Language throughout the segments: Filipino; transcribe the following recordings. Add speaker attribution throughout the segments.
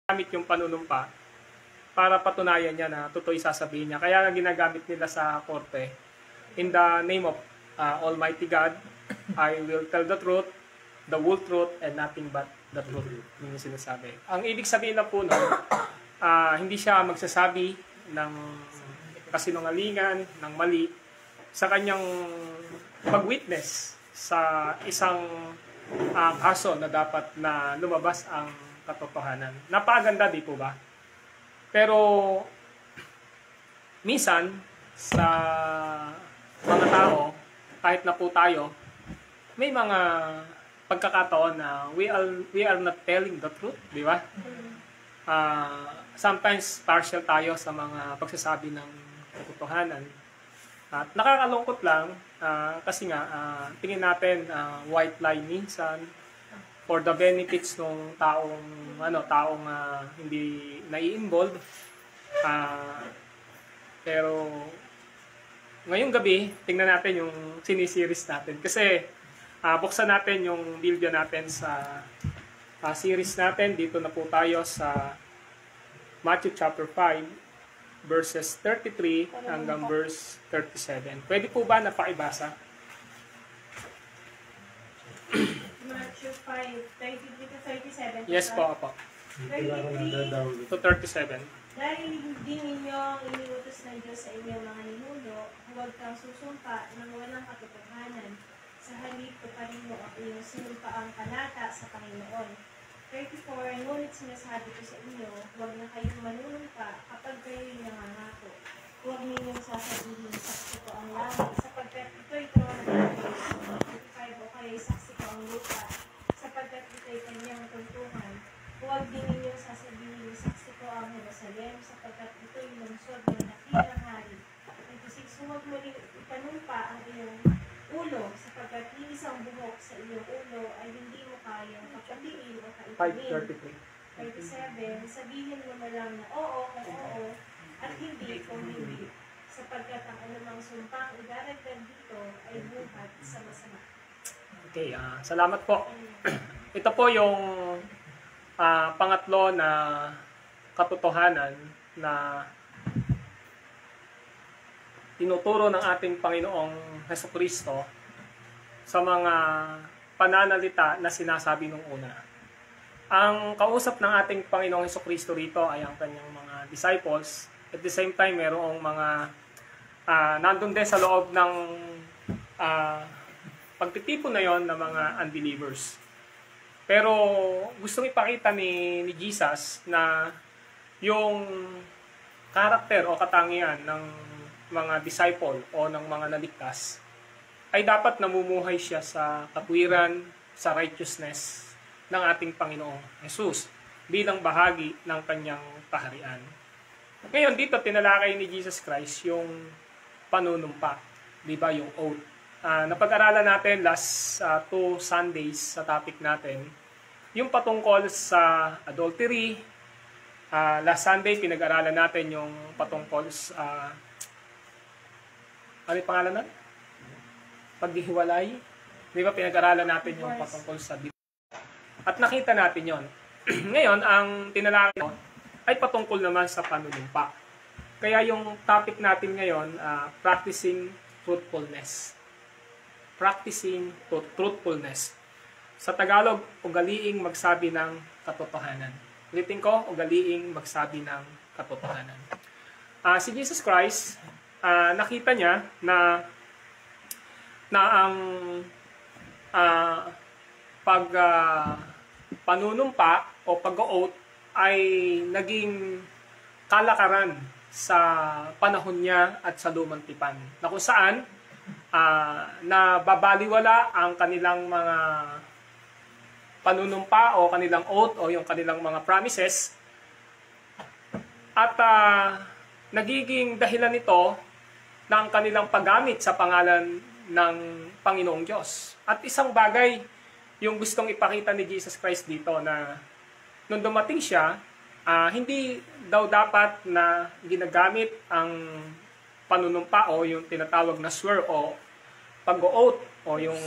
Speaker 1: gamit yung panunumpa para patunayan niya na totoo yung sasabihin niya. Kaya ginagamit nila sa korte, in the name of Almighty God, I will tell the truth, the whole truth, and nothing but the truth. Yun yung sinasabi. Ang ibig sabihin na po nun, hindi siya magsasabi ng kasinungalingan, ng mali, sa kanyang pag-witness sa isang kaso na dapat na lumabas ang katotohanan. Napakaganda, di po ba? Pero minsan sa mga tao, kahit na po tayo, may mga pagkakataon na we are not telling the truth, di ba? Sometimes partial tayo sa mga pagsasabi ng katotohanan. At nakakalungkot lang kasi nga tingin natin white lie minsan for the benefits ng taong hindi nai-involve. Pero ngayong gabi, tingnan natin yung sinisiris natin kasi buksan natin yung video natin sa series natin. Dito na po tayo sa Matthew chapter 5 verses 33 hanggang verse 37. Pwede po ba napakibasa?
Speaker 2: Matthew 5, 33 to 37.
Speaker 1: Yes po, apo.
Speaker 2: 33
Speaker 1: To 37.
Speaker 2: Dahil hindi ninyo ang iniutos ng Diyos sa inyong mga ninuno, huwag kang susumpa ng walang katotohanan. Sa halip, tuparin mo ang iyong sinumpaang panata sa Panginoon. 34, ngunit sinasabi ko sa inyo, huwag na kayong manunumpa kapag kayo'y nangangako. Huwag ninyong sasabihin, saksi ko ang langit, sapagkat ito'y trono ng Diyos. 35, o kaya'y saksi ko ang lupa, sapagkat ito'y kanyang tuntungan. Huwag din ninyong sasabihin, saksi ko ang Jerusalem, sapagkat ito'y lungsod ng dakilang hari. 26, huwag mo rin ipanumpa ang iyong ulo, sapagkat isang buhok sa iyong ulo ay hindi mo kayang kapatiin o kaitamin. 37, sabihin mo na lang na oo kung oo at hindi kung hindi, sapagkat ang anumang sumpang idaragdag dito ay buhat sa masama.
Speaker 1: Okay, salamat po. Ito po yung pangatlo na katotohanan na tinuturo ng ating Panginoong Hesukristo sa mga pananalita na sinasabi nung una. Ang kausap ng ating Panginoong Hesukristo rito ay ang kanyang mga disciples. At the same time, mayroong mga nandun din sa loob ng pagtitipon na yon ng mga unbelievers. Pero gustong ipakita ni Jesus na yung karakter o katangian ng mga disciple o ng mga naligtas ay dapat namumuhay siya sa katwiran, sa righteousness ng ating Panginoong Jesus bilang bahagi ng kanyang kaharian. Ngayon dito tinalakay ni Jesus Christ yung panunumpa, di ba, yung oath. Napag-aralan natin last 2 Sundays sa topic natin yung patungkol sa adultery. Last Sunday pinag-aralan natin yung patungkol sa ano yung pangalan na? Paghihiwalay. Di ba pinag-aralan natin yung patungkol sa at nakita natin yon. Ngayon, ang tinalakay ay patungkol naman sa panunumpa. Kaya yung topic natin ngayon, practicing truthfulness. Practicing truthfulness. Sa Tagalog, ugaliing magsabi ng katotohanan. Ulitin ko, ugaliing magsabi ng katotohanan. Si Jesus Christ, nakita niya na ang panunumpa o pag-oath ay naging kalakaran sa panahon niya at sa lumang tipan, na kung saan nababaliwala ang kanilang mga panunumpa o kanilang oath o yung kanilang mga promises at nagiging dahilan nito ng kanilang paggamit sa pangalan ng Panginoong Diyos. At isang bagay yung gustong ipakita ni Jesus Christ dito na nung dumating siya, hindi daw dapat na ginagamit ang panunumpa o yung tinatawag na swear o pag-oath o yung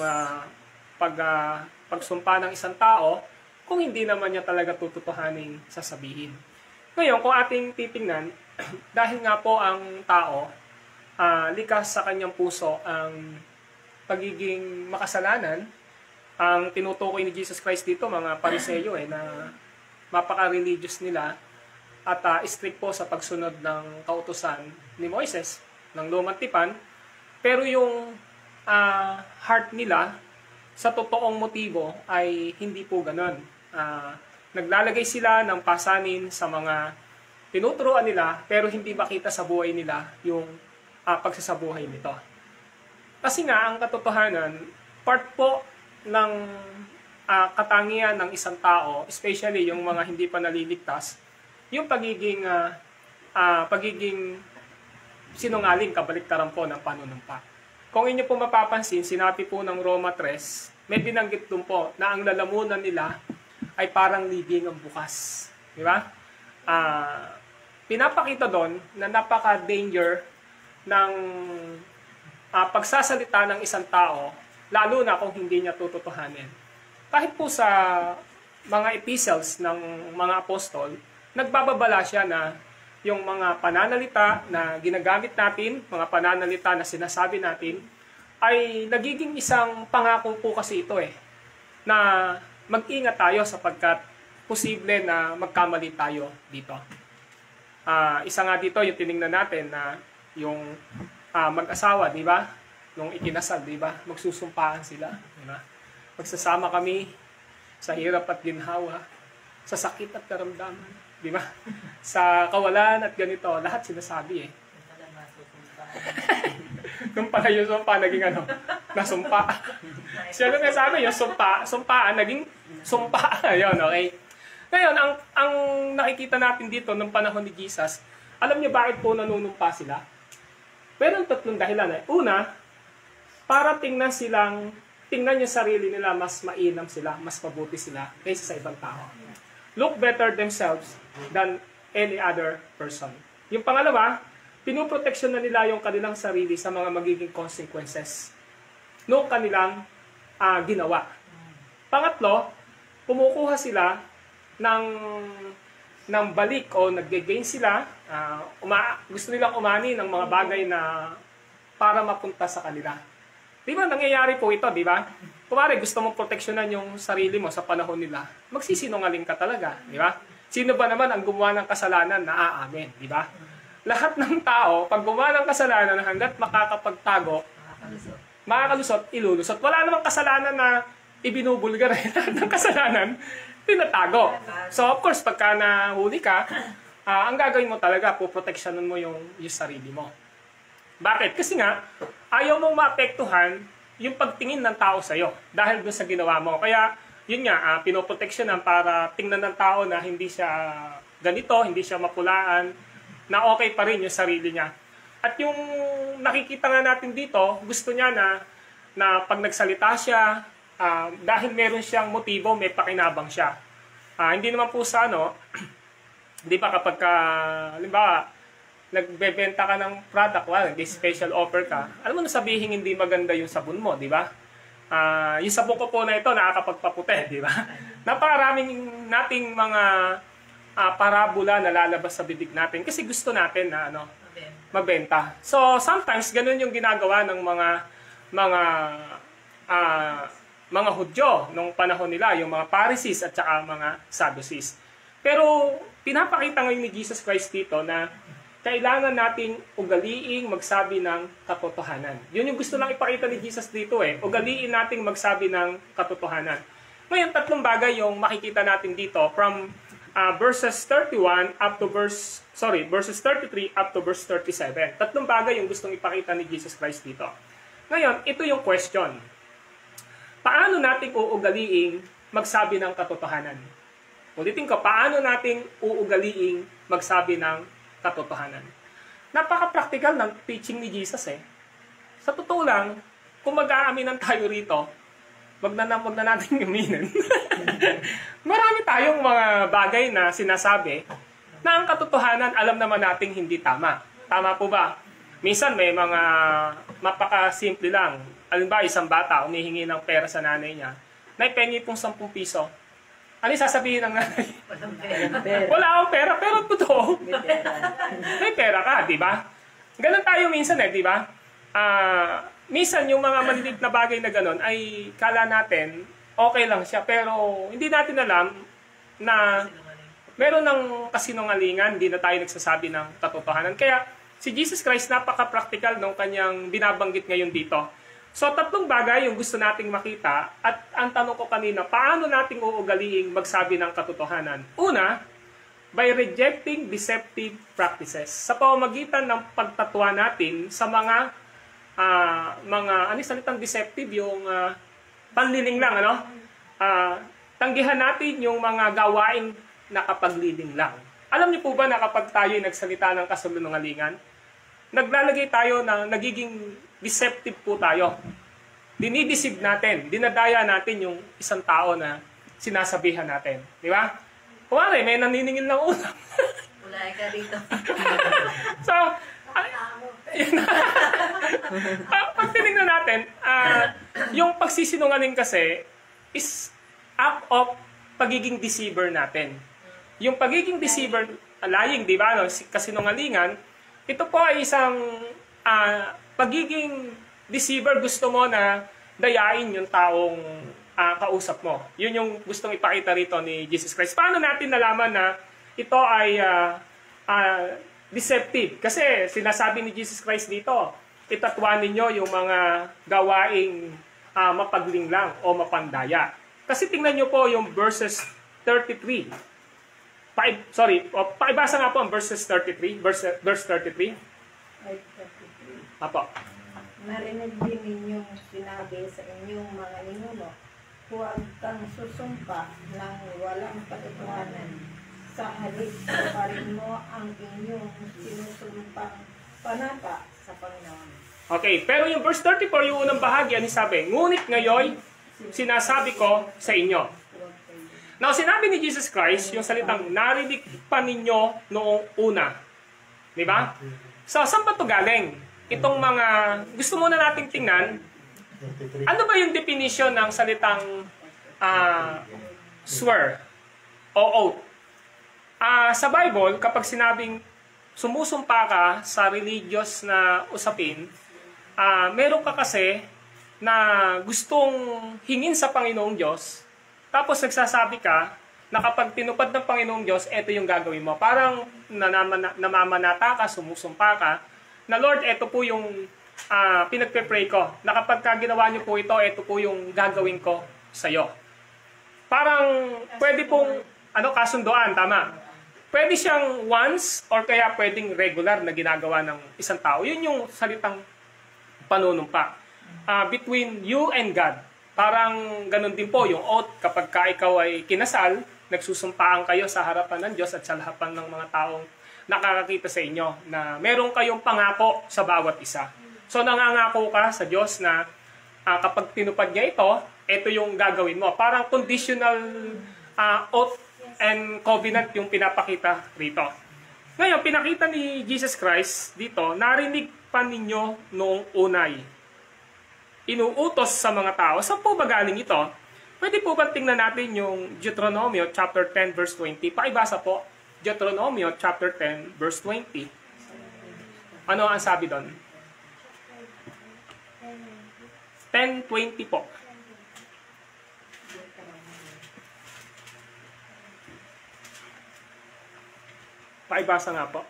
Speaker 1: pagsumpa ng isang tao, kung hindi naman niya talaga tututuhaning sasabihin. Ngayon, kung ating titingnan, dahil nga po ang tao, likas sa kanyang puso ang pagiging makasalanan, ang tinutukoy ni Jesus Christ dito, mga Pariseyo na mapaka-religious nila at strict po sa pagsunod ng kautusan ni Moises ng Lumang Tipan, pero yung heart nila sa totoong motibo ay hindi po ganon. Naglalagay sila ng pasanin sa mga tinuturuan nila, pero hindi makita sa buhay nila yung pagsasabuhay nito. Kasi nga, ang katotohanan, part po ng katangian ng isang tao, especially yung mga hindi pa naliligtas, yung pagiging sinungaling, kabaliktaran po ng panunumpa. Kung inyo po mapapansin, sinabi po ng Roma 3, may binanggit dun po na ang lalamunan nila ay parang libing ang bukas. Di ba? Pinapakita doon na napaka-danger ng pagsasalita ng isang tao, lalo na kung hindi niya tututuhanin. Kahit po sa mga epistles ng mga apostol, nagbababala siya na yung mga pananalita na ginagamit natin, mga pananalita na sinasabi natin, ay nagiging isang pangako po kasi ito na mag-ingat tayo sapagkat posible na magkamali tayo dito. Isa nga dito yung tiningnan natin na yung mag-asawa, di ba? Nung ikinasal, di ba? Magsusumpaan sila, di ba? Magsasama kami sa hirap at ginhawa, sa sakit at karamdaman, di ba? Sa kawalan at ganito, lahat sinasabi Nung pala yung sumpa, naging nasumpa. Siya nung sabi yung sumpaan, naging sumpa. Ayun, okay? Ngayon, ang nakikita natin dito ng panahon ni Jesus, alam niyo bakit po nanunumpa sila? Meron tatlong dahilan. Una, para tingnan yung sarili nila, mas mainam sila, mas mabuti sila kaysa sa ibang tao. Look better themselves than any other person. Yung pangalawa, pinuproteksyon na nila yung kanilang sarili sa mga magiging consequences noong kanilang ginawa. Pangatlo, kumukuha sila ng balik o nag-gain sila, gusto nilang umani ng mga bagay na para mapunta sa kanila. Di ba, nangyayari po ito, di ba? Kumari, gusto mong proteksyonan yung sarili mo sa panahon nila, magsisinungaling ka talaga, di ba? Sino ba naman ang gumawa ng kasalanan na aamin, di ba? Lahat ng tao, pag gumawa ng kasalanan, hanggat makakapagtago, makakalusot, ilulusot. Wala namang kasalanan na ibinubulgar. Lahat ng kasalanan, tinatago. So, of course, pagka nahuli ka, ang gagawin mo talaga, puproteksyonan mo yung sarili mo. Bakit? Kasi nga, ayaw mong maapektuhan yung pagtingin ng tao sa'yo dahil doon sa ginawa mo. Kaya, yun nga, pinoproteksyonan para tingnan ng tao na hindi siya ganito, hindi siya mapulaan, na okay pa rin yung sarili niya. At yung nakikita nga natin dito, gusto niya na pag nagsalita siya, dahil meron siyang motibo, may pakinabang siya. Hindi naman po sa di ba kapag halimbawa, nagbebenta ka ng product, may special offer ka, alam mo na sabihin hindi maganda yung sabon mo, di ba? Yung sabon ko po na ito, nakakapagpaputi, di ba? Napakaraming nating mga parabola na lalabas sa bibig natin kasi gusto natin na mabenta. So, sometimes, ganun yung ginagawa ng mga Hudyo nung panahon nila, yung mga Pharisees at saka mga Sadducees. Pero, pinapakita ngayon ni Jesus Christ dito na kailangan nating ugaliing magsabi ng katotohanan. Yun yung gusto lang ipakita ni Jesus dito Ugaliin nating magsabi ng katotohanan. Ngayon, tatlong bagay yung makikita natin dito from verses 33 up to verse 37. Tatlong bagay yung gustong ipakita ni Jesus Christ dito. Ngayon, ito yung question. Paano natin uugaliing magsabi ng katotohanan? Ulitin ko, paano natin uugaliing magsabi ng katotohanan? Napaka-practical ng teaching ni Jesus Sa totoo lang, kung mag-aaminan tayo rito, wag na natin aminin. Marami tayong mga bagay na sinasabi na ang katotohanan alam naman nating hindi tama. Tama po ba? Minsan may mga mapaka-simple lang. Halimbawa, isang bata humihingi ng pera sa nanay niya. Naipengi pong 10 piso. Ano yung sasabihin ng nanay?
Speaker 3: Walang pera.
Speaker 1: Wala akong pera, pero totoo.
Speaker 3: May pera.
Speaker 1: May pera ka, di ba? Ganun tayo minsan di ba? Minsan yung mga maliliit na bagay na ganun ay kala natin okay lang siya, pero hindi natin alam na meron ng kasinungalingan, hindi na tayo nagsasabi ng katotohanan. Kaya si Jesus Christ napaka-practical ng kanyang binabanggit ngayon dito. So tatlong bagay yung gusto nating makita at ang tanong ko kanina, paano nating uugaliing magsabi ng katotohanan? Una, by rejecting deceptive practices. Sa pamamagitan ng pagtatwa natin sa mga ano salitang deceptive, yung panliling lang, ano? Tanggihan natin yung mga gawaing nakapagliling lang. Alam niyo po ba na kapag tayo ay nagsalita ng kasalunungalingan, naglalagay tayo na nagiging deceptive po tayo. Dinideceive natin, dinadaya natin yung isang tao na sinasabihan natin. Di ba? Kumari, may naniningil ng ulam.
Speaker 3: Wala ka rito.
Speaker 1: So, pag tinignan natin, yung pagsisinungaling kasi is act of pagiging deceiver natin. Yung pagiging deceiver, lying, di ba? No? Kasinungalingan, ito po ay isang pagiging deceiver, gusto mo na dayain yung taong kausap mo. Yun yung gustong ipakita rito ni Jesus Christ. Paano natin nalaman na ito ay deceptive? Kasi sinasabi ni Jesus Christ dito, itatwa ninyo yung mga gawaing mapaglinlang o mapandaya. Kasi tingnan nyo po yung verses 33. Paibasa nga po ang verses 33, verse 33. Apo.
Speaker 4: Narinig din ninyong sinabi sa inyong mga ninuno, huwag kang susumpa ng walang katotohanan. Sa halip pa rin mo ang inyong sinusumpang panata sa Panginoon.
Speaker 1: Okay, pero yung verse 34, yung unang bahagi, ano sabi? Ngunit ngayon, sinasabi ko sa inyo. Now, sinabi ni Jesus Christ, yung salitang narinig pa ninyo noong una. Di ba? So, saan ba ito galing? Itong mga, gusto muna nating tingnan, ano ba yung definition ng salitang swear o oath? Sa Bible, kapag sinabing sumusumpa ka sa religious na usapin, meron ka kasi na gustong hingin sa Panginoong Diyos, tapos nagsasabi ka na kapag tinupad ng Panginoong Diyos, ito yung gagawin mo. Parang namamanata ka, sumusumpa ka, na Lord, ito po yung pinagpe-pray ko. Na kapag ginawa niyo po ito po yung gagawin ko sa iyo. Parang pwede pong kasunduan, tama. Pwede siyang once or kaya pwedeng regular na ginagawa ng isang tao. Yun yung salitang panunumpa. Between you and God. Parang ganun din po yung oath kapag ikaw ay kinasal, nagsusumpaan kayo sa harapan ng Diyos at sa harapan ng mga taong nakakakita sa inyo na meron kayong pangako sa bawat isa. So nangangako ka sa Diyos na kapag tinupad niya ito yung gagawin mo. Parang conditional oath and covenant yung pinapakita rito. Ngayon, pinakita ni Jesus Christ dito, narinig pa ninyo noong unay. Inuutos sa mga tao. Saan po ba galing ito? Pwede po ba tingnan natin yung Deuteronomio chapter 10 verse 20? Pakibasa po. Deuteronomio chapter 10 verse 20. Ano ang sabi doon? 10:20 po. Pakibasa nga po.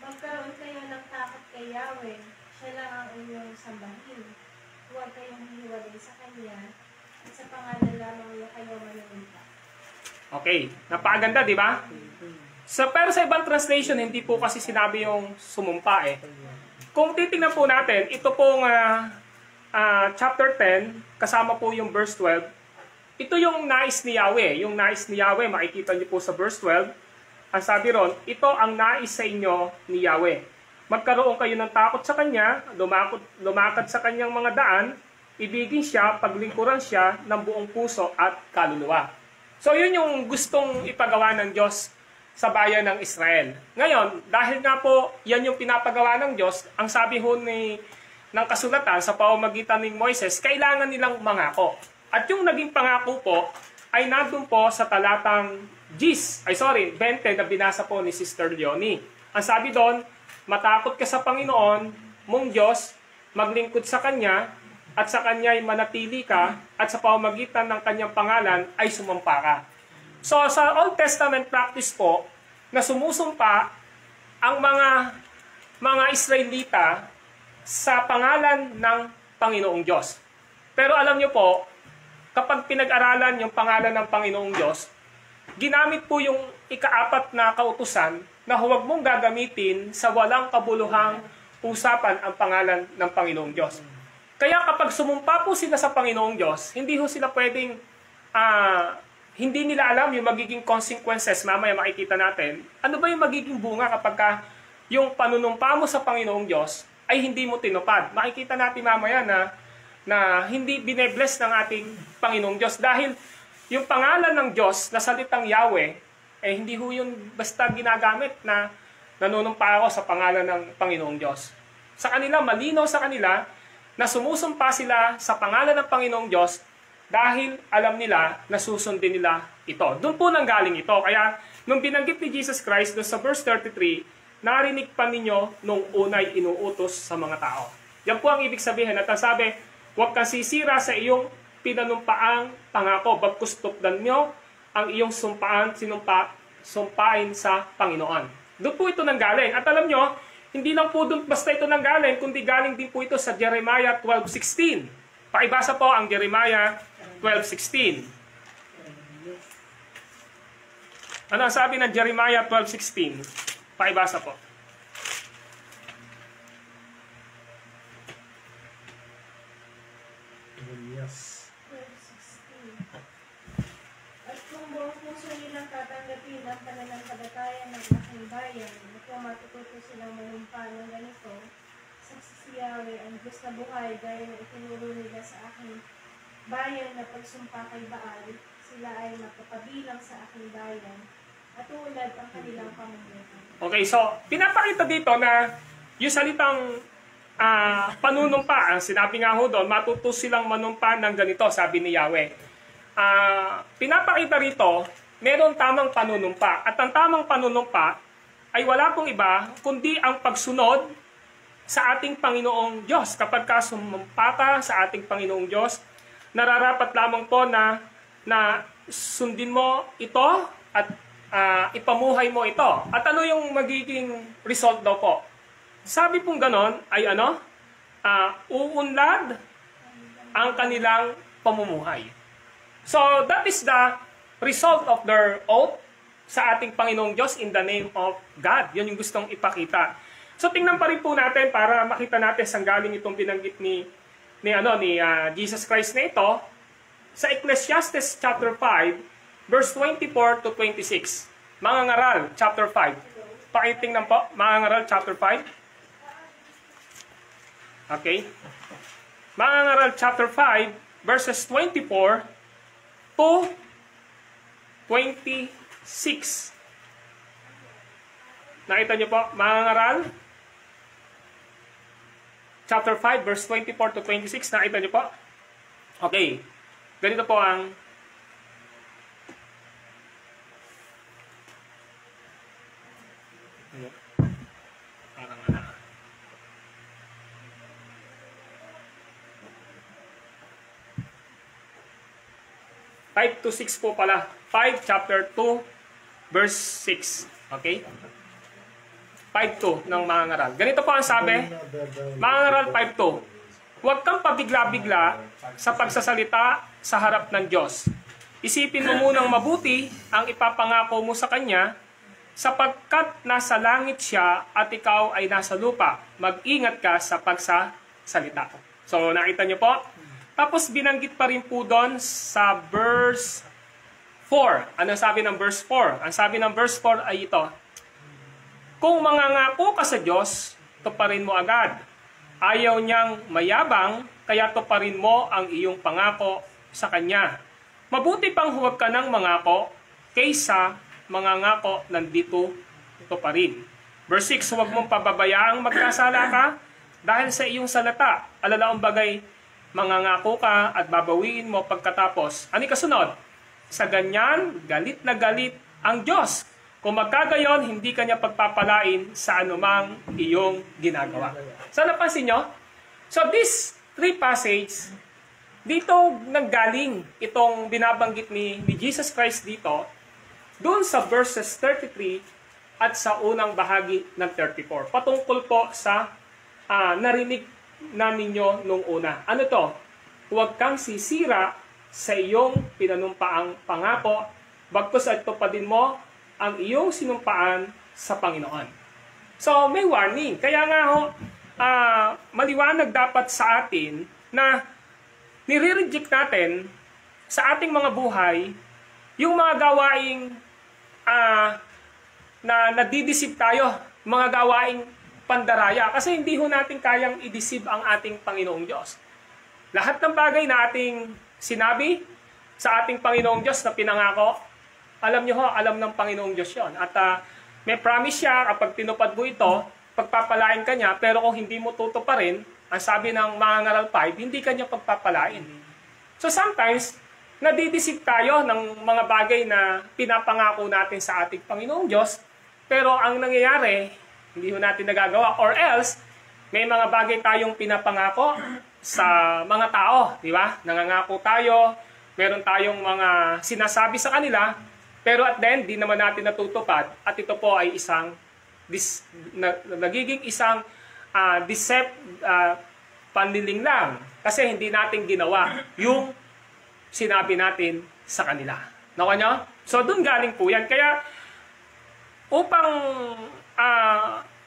Speaker 2: Magkaroon kayo ng takot kay Yahweh, siya lang ang inyong sambahin. Huwag kayong hiwalay sa Kanya, at sa pangalan lamang niya kayo manunumpa.
Speaker 1: Okay, napakaganda, di ba? Pero sa ibang translation, hindi po kasi sinabi yung sumumpa eh. Kung titingnan po natin, ito pong chapter 10, kasama po yung verse 12, ito yung nais ni Yahweh. Yung nais ni Yahweh, makikita niyo po sa verse 12, ang sabi ron, ito ang nais sa inyo ni Yahweh. Magkaroon kayo ng takot sa Kanya, lumakad sa Kanyang mga daan, ibigin siya, paglingkuran siya ng buong puso at kaluluwa. So yun yung gustong ipagawa ng Diyos sa bayan ng Israel. Ngayon, dahil nga po yan yung pinapagawa ng Diyos, ang sabi ho ni ng kasulatan sa pamamagitan ni Moises, kailangan nilang mangako. At yung naging pangako po ay nandun po sa talatang 20 na binasa po ni Sister Leonie. Ang sabi doon, matakot ka sa Panginoon, mong Diyos, maglingkod sa Kanya, at sa Kanya ay manatili ka, at sa pamamagitan ng Kanyang pangalan ay sumampa ka. So sa Old Testament practice po, na sumusumpa ang mga Israelita sa pangalan ng Panginoong Diyos. Pero alam niyo po, kapag pinag-aralan yung pangalan ng Panginoong Diyos, ginamit po yung ika-4 na kautusan na huwag mong gagamitin sa walang kabuluhang usapan ang pangalan ng Panginoong Diyos. Kaya kapag sumumpa po sila sa Panginoong Diyos, hindi ho sila pwedeng, hindi nila alam yung magiging consequences, mamaya makikita natin. Ano ba yung magiging bunga kapag yung panunumpa mo sa Panginoong Diyos ay hindi mo tinupad? Makikita natin mamaya na hindi binebless ng ating Panginoong Diyos. Dahil yung pangalan ng Diyos na salitang Yahweh, hindi ho yun basta ginagamit na nanunumpa ako sa pangalan ng Panginoong Diyos. Sa kanila, malinaw sa kanila na sumusumpa sila sa pangalan ng Panginoong Diyos dahil alam nila na susundin nila ito. Doon po nanggaling ito. Kaya nung binanggit ni Jesus Christ doon sa verse 33, narinig pa ninyo nung unay inuutos sa mga tao. Yan po ang ibig sabihin. At ang sabi, huwag kang sisira sa iyong pinanumpaang pangako. Bagkus tupdan nyo ang iyong sumpain sa Panginoon. Doon po ito nanggaling. At alam nyo, hindi lang po doon basta ito nanggaling, kundi galing din po ito sa Jeremiah 12:16. Pakibasa po ang Jeremiah 12:16. Ano ang sabi ng Jeremiah 12:16? Pakibasa po.
Speaker 5: Yes.
Speaker 2: 12:16. At kung buong puso nilang tatanggapin ang pananampalataya ng aking bayan, at kung matututo silang manumpa ng ganito, saksi si Yahweh, ang Diyos na buhay, gaya na itinuro nila sa aking bayan na pagsumpa kay Baal, sila ay magpapabilang sa aking bayan, at tulad ang kanilang pamumuhay.
Speaker 1: Okay, so pinapakita dito na yung salitang panunumpa, ang sinabi nga ho doon, matuto silang manumpa ng ganito, sabi ni Yahweh. Pinapakita rito, meron tamang panunumpa. At ang tamang panunumpa ay wala pong iba, kundi ang pagsunod sa ating Panginoong Diyos. Kapag ka sumumpa ka sa ating Panginoong Diyos, nararapat lamang po na sundin mo ito at ipamuhay mo ito. At ano yung magiging result daw po? Sabi pong ganon ay uunlad ang kanilang pamumuhay. So that is the result of their oath sa ating Panginoong Diyos in the name of God. Yun yung gustong ipakita. So tingnan pa rin po natin para makita natin saan galing itong binanggit ni Jesus Christ na ito sa Ecclesiastes chapter 5 verse 24 to 26. Mangangaral chapter 5. Pakitingnan po, Mangangaral chapter 5. Okay. Mangangaral chapter 5 verses 24 to 26. Nakita niyo po, Mangangaral chapter 5 verse 24 to 26. Nakita niyo po? Okay. Ganito po ang to 6 po pala. 5 chapter 2 verse 6. Okay? 5:2 ng Mangangaral. Ganito po ang sabi. Mangangaral 5:2. Huwag kang pabigla-bigla sa pagsasalita sa harap ng Diyos. Isipin mo munang mabuti ang ipapangako mo sa Kanya, sapagkat nasa langit siya at ikaw ay nasa lupa. Mag-ingat ka sa pagsasalita. So, nakita niyo po? Tapos binanggit pa rin po doon sa verse 4. Ano sabi ng verse 4? Ang sabi ng verse 4 ay ito. Kung mangangako ka sa Diyos, tuparin mo agad. Ayaw niyang mayabang, kaya tuparin mo ang iyong pangako sa Kanya. Mabuti pang huwag ka ng mangako kaysa mangangako nandito tuparin. Verse 6, huwag mong pababayaang magkasala ka dahil sa iyong salata, alalaong bagay, mangangako ka at babawiin mo pagkatapos. Ano kasunod? Sa ganyan, galit na galit ang Diyos. Kung magkagayon, hindi kanya pagpapalain sa anumang iyong ginagawa. So, napansin nyo? So, these three passages, dito nanggaling itong binabanggit ni Jesus Christ dito, doon sa verses 33 at sa unang bahagi ng 34. Patungkol po sa narinig na ninyo nung una. Ano to? Huwag kang sisira sa iyong pinanumpaang pangako, bagkus at tupadin mo ang iyong sinumpaan sa Panginoon. So, may warning. Kaya nga ho, maliwanag dapat sa atin na nire-reject natin sa ating mga buhay yung mga gawaing na nadidisip tayo, mga gawaing pandaraya. Kasi hindi ho natin kayang i-deceive ang ating Panginoong Diyos. Lahat ng bagay na ating sinabi sa ating Panginoong Diyos na pinangako, alam nyo ho, alam ng Panginoong Diyos yon. At may promise siya, kapag tinupad mo ito, pagpapalain ka niya, pero kung hindi mo tutuparin, ang sabi ng mga ngaral 5, hindi ka niya pagpapalain. So sometimes, nadidisip tayo ng mga bagay na pinapangako natin sa ating Panginoong Diyos, pero ang nangyayari, hindi ho natin nagagawa. Or else, may mga bagay tayong pinapangako sa mga tao, di ba? Nangangako tayo, meron tayong mga sinasabi sa kanila, pero at the end, di naman natin natutupad. At ito po ay nagiging isang panliling lang. Kasi hindi natin ginawa yung sinabi natin sa kanila. Nakuha nyo? So, dun galing po yan. Kaya, upang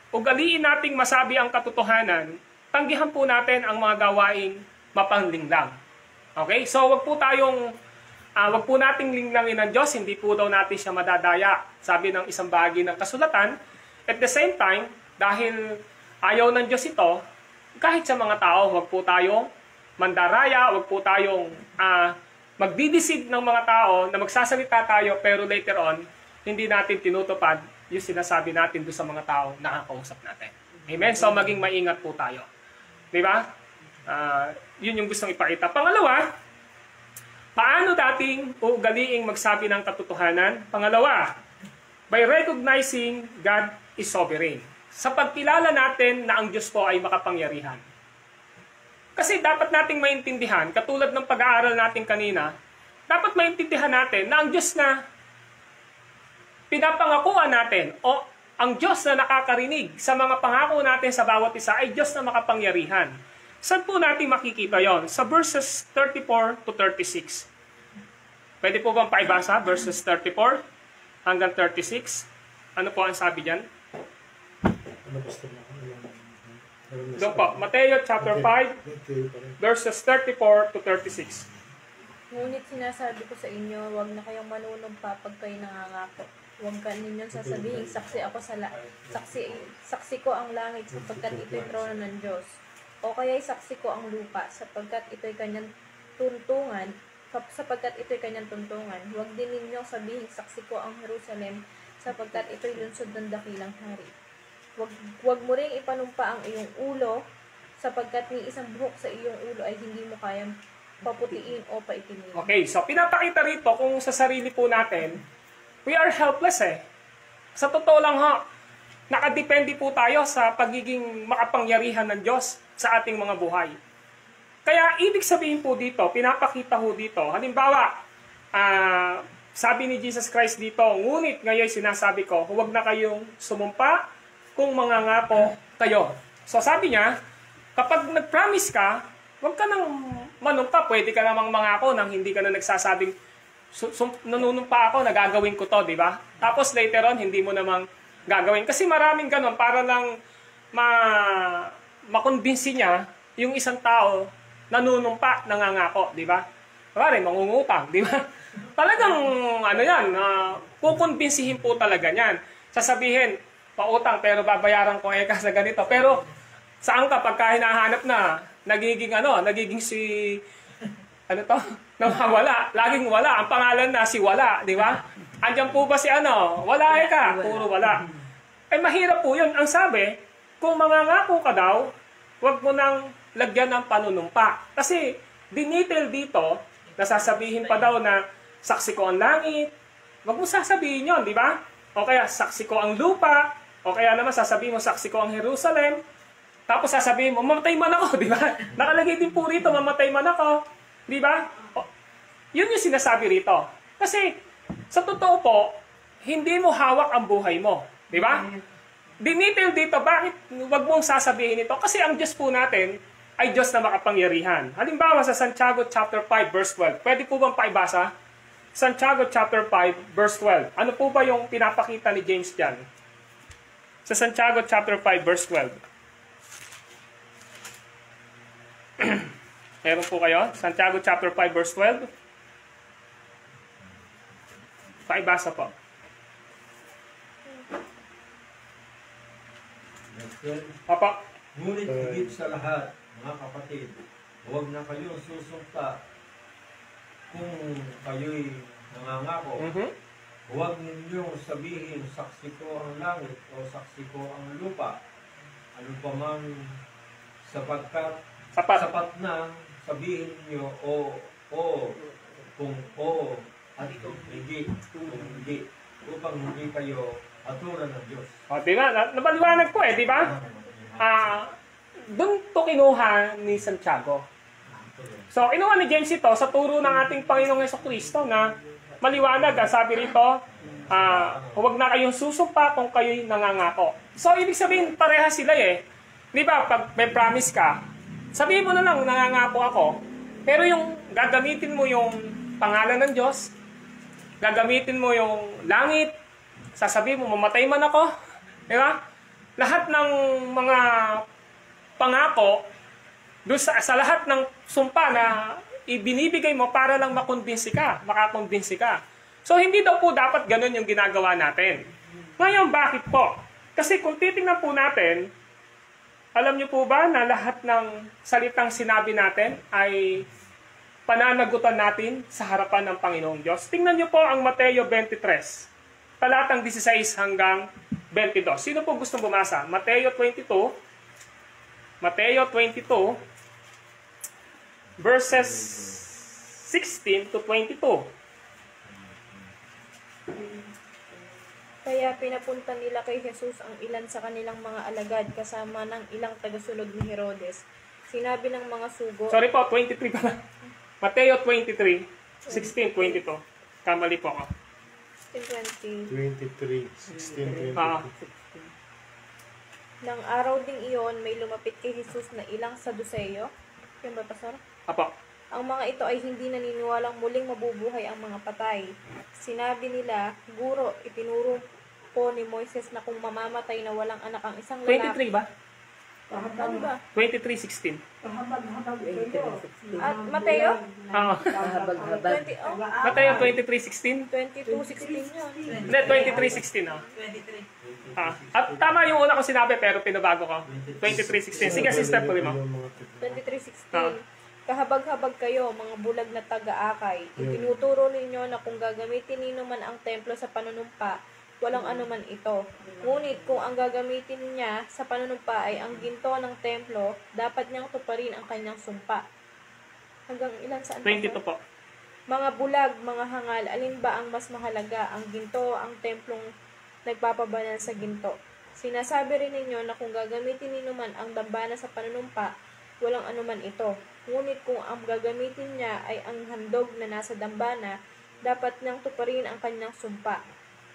Speaker 1: ugaliin nating masabi ang katotohanan, tanggihan po natin ang mga gawaing mapanlinglang. Okay? So, wag po nating linglangin ng Diyos, hindi po daw natin siya madadaya. Sabi ng isang bahagi ng kasulatan. At the same time, dahil ayaw ng Diyos ito, kahit sa mga tao, wag po tayong mandaraya, wag po tayong magdideceive ng mga tao na magsasalita tayo, pero later on, hindi natin tinutupad yung sinasabi natin doon sa mga tao na nakakausap natin. Amen? So, maging maingat po tayo. Di ba? Yun yung gustong ipakita. Pangalawa, paano dating ugaliing magsabi ng katotohanan? Pangalawa, by recognizing God is sovereign. Sa pagkilala natin na ang Diyos po ay makapangyarihan. Kasi dapat nating maintindihan, katulad ng pag-aaral natin kanina, dapat maintindihan natin na ang Diyos na pinapangakuan natin o ang Diyos na nakakarinig sa mga pangako natin sa bawat isa ay Diyos na makapangyarihan. Saan po natin makikita yon? Sa verses 34 to 36. Pwede po bang paibasa? Verses 34 hanggang 36. Ano po ang sabi dyan? Doon po, Mateo chapter 5, verses 34 to 36.
Speaker 5: Ngunit sinasabi ko sa inyo, huwag na kayong manunumpa pag kayo nangangako. Huwag ka ninyong sasabihin, saksi ako saksi ko ang langit sapagkat ito'y trono ng Diyos. O kaya'y saksi ko ang lupa sapagkat ito'y kanyang tuntungan. Huwag din ninyong sabihin, saksi ko ang Jerusalem sapagkat ito'y lungsod ng dakilang hari. Huwag mo ring ipanumpa ang iyong ulo sapagkat ni isang buhok sa iyong ulo ay hindi mo kayang paputiin o paitinin.
Speaker 1: Okay, so pinapakita rito kung sa sarili po natin, we are helpless eh. Sa totoo lang ha, nakadepende po tayo sa pagiging makapangyarihan ng Diyos sa ating mga buhay. Kaya ibig sabihin po dito, pinapakita ho dito, halimbawa, sabi ni Jesus Christ dito, ngunit ngayon sinasabi ko, huwag na kayong sumumpa kung mangangako kayo. So sabi niya, kapag nag-promise ka, huwag ka nang manumpa, pwede ka namang mangako nang hindi ka na nagsasabing, nanunumpa ako, nagagawin ko to, di ba? Tapos later on, hindi mo namang gagawin. Kasi maraming ganun, para lang makonbinsi niya yung isang tao nanunumpa, nangangako, di ba? Pare, mangungutang, di ba? Talagang, kukonbinsihin po talaga niyan. Sasabihin, pautang, pero babayaran ko eka sa ganito. Pero, saan ka, pagka hinahanap na, nagiging si, nawawala, laging wala. Ang pangalan na si wala, di ba? Andiyan po ba si wala eka, puro wala. Eh, mahirap po yun. Ang sabi, kung mangangako ka daw, huwag mo nang lagyan ng panunumpa. Kasi, dinitil dito, nasasabihin pa daw na saksi ko ang langit. Huwag mo sasabihin yon, di ba? O kaya, saksi ko ang lupa. O kaya naman, sasabihin mo, saksi ko ang Jerusalem. Tapos sasabihin mo, mamatay man ako, di ba? Nakalagay din po rito, mamatay man ako. Di ba? Yun yung sinasabi rito. Kasi, sa totoo po, hindi mo hawak ang buhay mo. Di ba? Dinitil dito, bakit wag mong sasabihin ito? Kasi ang Diyos po natin ay Diyos na makapangyarihan. Halimbawa sa Santiago chapter 5 verse 12. Pwede po bang paibasa? Santiago chapter 5 verse 12. Ano po ba yung pinapakita ni James dyan? Sa Santiago chapter 5 verse 12. Meron po kayo? Santiago chapter 5 verse 12. Paibasa po. Papa.
Speaker 6: Ngunit higit sa lahat, mga kapatid, huwag na kayong susumpa kung kayo'y nangangako. Huwag ninyong sabihin, saksi ko ang langit o saksi ko ang lupa. Ano pa man sapagkat sapat na sabihin niyo kung oo at kung hindi, upang hindi kayo aturan ng Diyos.
Speaker 1: O, di ba? Napaliwanag po di ba? Doon to kinuha ni Santiago. So, kinuha ni James ito sa turo ng ating Panginoong Jesucristo na maliwanag. Sabi rito, huwag na kayong susumpa kung kayo'y nangangako. So, ibig sabihin, pareha sila Di ba? Pag may promise ka, sabihin mo na lang, nangangako ako. Pero yung gagamitin mo yung pangalan ng Diyos, gagamitin mo yung langit, sasabihin mo, mamatay man ako. Di ba? Lahat ng mga pangako, doon sa lahat ng sumpa na ibinibigay mo para lang makakumbinsi ka. So, hindi daw po dapat ganun yung ginagawa natin. Ngayon, bakit po? Kasi kung titingnan po natin, alam niyo po ba na lahat ng salitang sinabi natin ay pananagutan natin sa harapan ng Panginoong Diyos? Tingnan niyo po ang Mateo 23. Talatang 16 hanggang 22. Sino po gustong bumasa? Mateo 22, verses 16 to 22.
Speaker 5: Kaya pinapunta nila kay Jesus ang ilan sa kanilang mga alagad kasama ng ilang tagasunod ni Herodes. Sinabi ng mga sugo...
Speaker 1: Sorry po, 23 pala. Mateo 23, 16, 22. Kamali po ako.
Speaker 5: 16:20.
Speaker 7: 23, 16, 22.
Speaker 5: Nang araw ding iyon, may lumapit kay Jesus na ilang Saduceo. Yung ba, Pastor?
Speaker 1: Apo.
Speaker 5: Ang mga ito ay hindi naniniwalang muling mabubuhay ang mga patay. Sinabi nila, Guro, itinuro po ni Moises na kung mamamatay na walang anak ang isang lalaki.
Speaker 1: 23 ba?
Speaker 5: Ano ba?
Speaker 1: 23:16.
Speaker 5: At Mateo?
Speaker 1: Oo.
Speaker 3: Habag-habag.
Speaker 5: 20, oh,
Speaker 1: Mateo 23:16?
Speaker 5: 22:16 yun.
Speaker 1: Hindi, 23:16. At tama yung una ko sinabi pero pinabago ko. 23:16. Sige, sister, tuloy mo.
Speaker 5: 23:16. Kahabag-habag kayo, mga bulag na taga-akay. Itinuturo ninyo na kung gagamitin ninyo man ang templo sa panunumpa, walang anuman ito. Ngunit kung ang gagamitin niya sa panunumpa ay ang ginto ng templo, dapat niyang tuparin ang kanyang sumpa. Hanggang ilan saan?
Speaker 1: 22 po.
Speaker 5: Mga bulag, mga hangal, alin ba ang mas mahalaga? Ang ginto, ang templong nagpapabanal sa ginto. Sinasabi rin ninyo na kung gagamitin ninyo man ang dambana sa panunumpa, walang anuman ito. Ngunit kung ang gagamitin niya ay ang handog na nasa dambana, dapat niyang tuparin ang kanyang sumpa.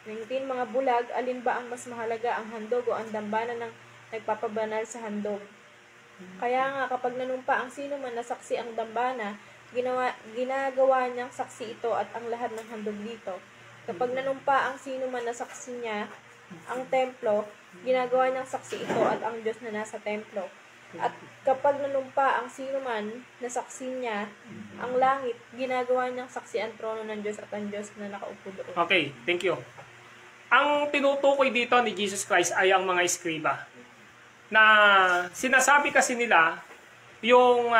Speaker 5: 19, mga bulag, alin ba ang mas mahalaga, ang handog o ang dambana ng nagpapabanal sa handog? Kaya nga kapag nanumpa ang sino man na saksi ang dambana, ginagawa niyang saksi ito at ang lahat ng handog dito. Kapag nanumpa ang sino man na saksi niya, ang templo, ginagawa niyang saksi ito at ang Diyos na nasa templo. At kapag nanumpa ang sino man na saksi niya, ang langit, ginagawa niyang saksi ang trono ng Diyos at ang Diyos na nakaupo doon.
Speaker 1: Okay, thank you. Ang tinutukoy dito ni Jesus Christ ay ang mga eskriba. Na sinasabi kasi nila, yung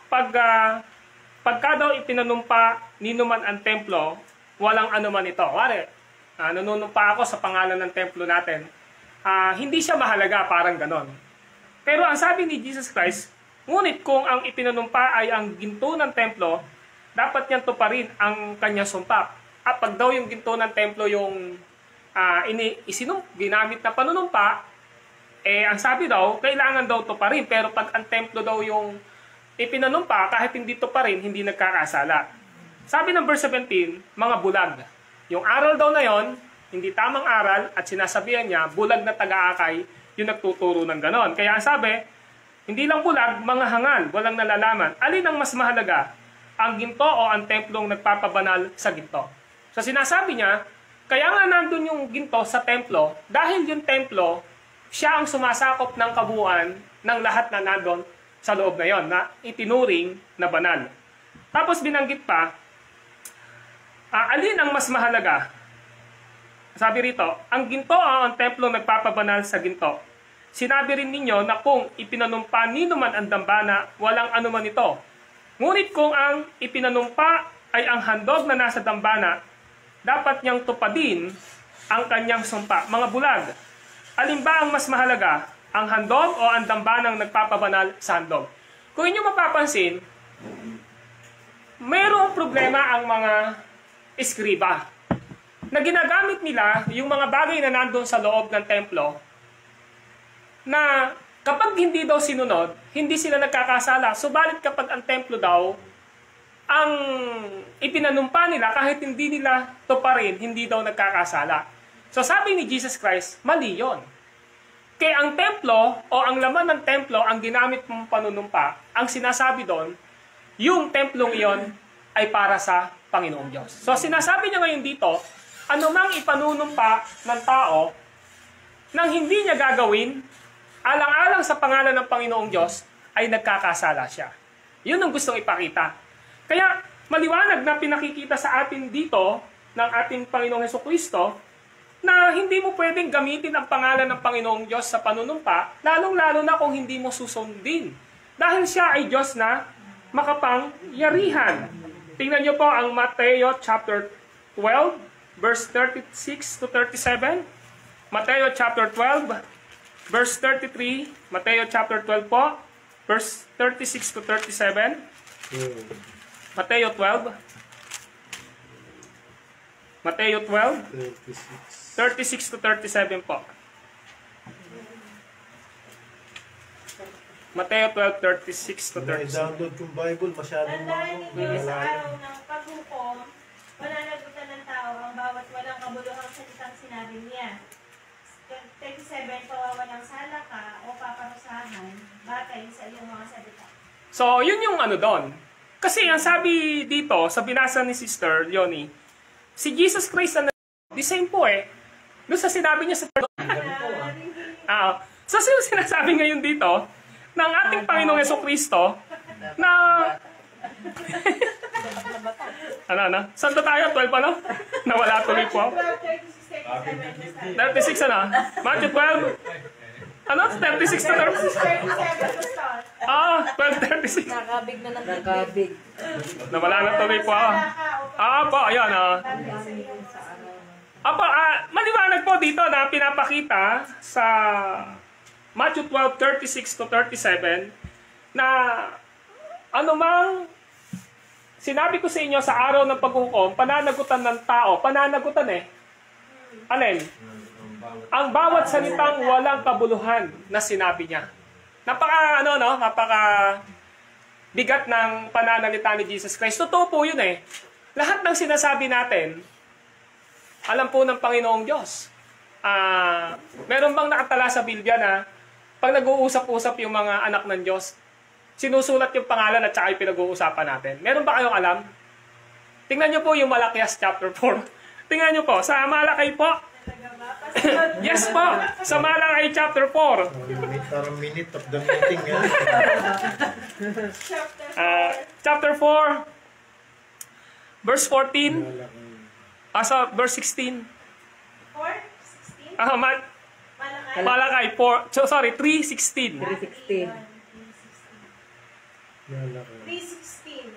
Speaker 1: pagka daw ipinanumpa ninuman ang templo, walang anuman ito. Wari, nanunumpa ako sa pangalan ng templo natin. Hindi siya mahalaga, parang ganon. Pero ang sabi ni Jesus Christ, ngunit kung ang ipinanumpa ay ang ginto ng templo, dapat niyang tuparin ang kanyang sumpa. At pag daw yung ginto ng templo yung ginamit na panunumpa, ang sabi daw, kailangan daw tuparin. Pero pag ang templo daw yung ipinanumpa, kahit hindi tuparin, hindi nagkakasala. Sabi ng verse 17, mga bulag. Yung aral daw na yon, hindi tamang aral, at sinasabihan niya, bulag na taga-akay, yung nagtuturo ng ganon. Kaya ang sabi, hindi lang bulag, mga hangal, walang nalalaman. Alin ang mas mahalaga? Ang ginto o ang templong nagpapabanal sa ginto? So sinasabi niya, kaya nga nandun yung ginto sa templo, dahil yung templo, siya ang sumasakop ng kabuuan ng lahat na nandun sa loob na yon, na itinuring na banal. Tapos binanggit pa, alin ang mas mahalaga? Sabi rito, ang ginto o ang templo nagpapabanal sa ginto. Sinabi rin ninyo na kung ipinanumpa nino man ang dambana, walang anuman ito. Ngunit kung ang ipinanumpa ay ang handog na nasa dambana, dapat niyang tupadin ang kanyang sumpa. Mga bulag, alin ba ang mas mahalaga? Ang handog o ang dambanang nagpapabanal sa handog? Kung inyo mapapansin, mayroong problema ang mga eskriba na ginagamit nila yung mga bagay na nandun sa loob ng templo na kapag hindi daw sinunod, hindi sila nagkakasala. Subalit kapag ang templo daw, ang ipinanumpa nila, kahit hindi nila tuparin, hindi daw nagkakasala. So sabi ni Jesus Christ, mali yun. Kaya ang templo o ang laman ng templo ang ginamit mong panunumpa, ang sinasabi doon, yung templong iyon ay para sa Panginoong Diyos. So sinasabi niya ngayon dito, anumang ipanunumpa ng tao nang hindi niya gagawin, alang-alang sa pangalan ng Panginoong Diyos, ay nagkakasala siya. Yun ang gustong ipakita. Kaya maliwanag na pinakikita sa atin dito ng ating Panginoong Hesukristo na hindi mo pwedeng gamitin ang pangalan ng Panginoong Diyos sa panunumpa, lalong-lalo na kung hindi mo susundin. Dahil siya ay Diyos na makapangyarihan. Tingnan niyo po ang Mateo chapter 12, verse 36 to 37. Mateo chapter 12, verse 33. Mateo chapter 12 po, verse 36 to 37. Mateo 12. Mateo 12, 36 to 37 po. Mateo 12, 36 to 37.
Speaker 7: I-download yung Bible, masyadong
Speaker 2: Tandaan ninyo sa
Speaker 7: malalim.
Speaker 2: araw ng paghukom, mananagutan ng tao ang bawat walang kabuluhang salitang sinabi niya. 37, pawawalang sala ka o paparusahan batay sa iyong mga salita.
Speaker 1: So, yun yung ano doon. Kasi ang sabi dito, sa binasa ni Sister Leonie, si Jesus Christ na the same po doon sa sinabi niya sa so, sinasabi ngayon dito, ng ating Panginoong Hesukristo, na Saan na tayo? 12 ano? Nawala tuloy po. 36 Matthew 12. Ano? 36 to 36? 12:36.
Speaker 5: Nakabig na ng
Speaker 3: Nakabig.
Speaker 1: Nawala na tuloy po ako. Po, ayan maliwanag po dito na pinapakita sa Matthew 12:36 to 37 na anumang sinabi ko sa inyo sa araw ng paghukom, pananagutan ng tao, pananagutan alin? Ang bawat salitang walang kabuluhan na sinabi niya. Napaka bigat ng pananalita ni Jesus Christ. Totoo po yun Lahat ng sinasabi natin, alam po ng Panginoong Diyos. Meron bang nakatala sa Biblia na pag nag-uusap-usap yung mga anak ng Diyos, sinusulat yung pangalan at saka yung pinag-uusapan natin? Meron ba kayong alam? Tingnan nyo po yung Malakias chapter 4. Tingnan nyo po, sa Malakay po. Yes po, sa Malakay chapter 4.
Speaker 7: Parang minute of the meeting.
Speaker 1: Chapter 4, verse 14. Verse 16.
Speaker 2: 4:16.
Speaker 1: Malakay 3:16.
Speaker 3: 316.
Speaker 2: 3:16.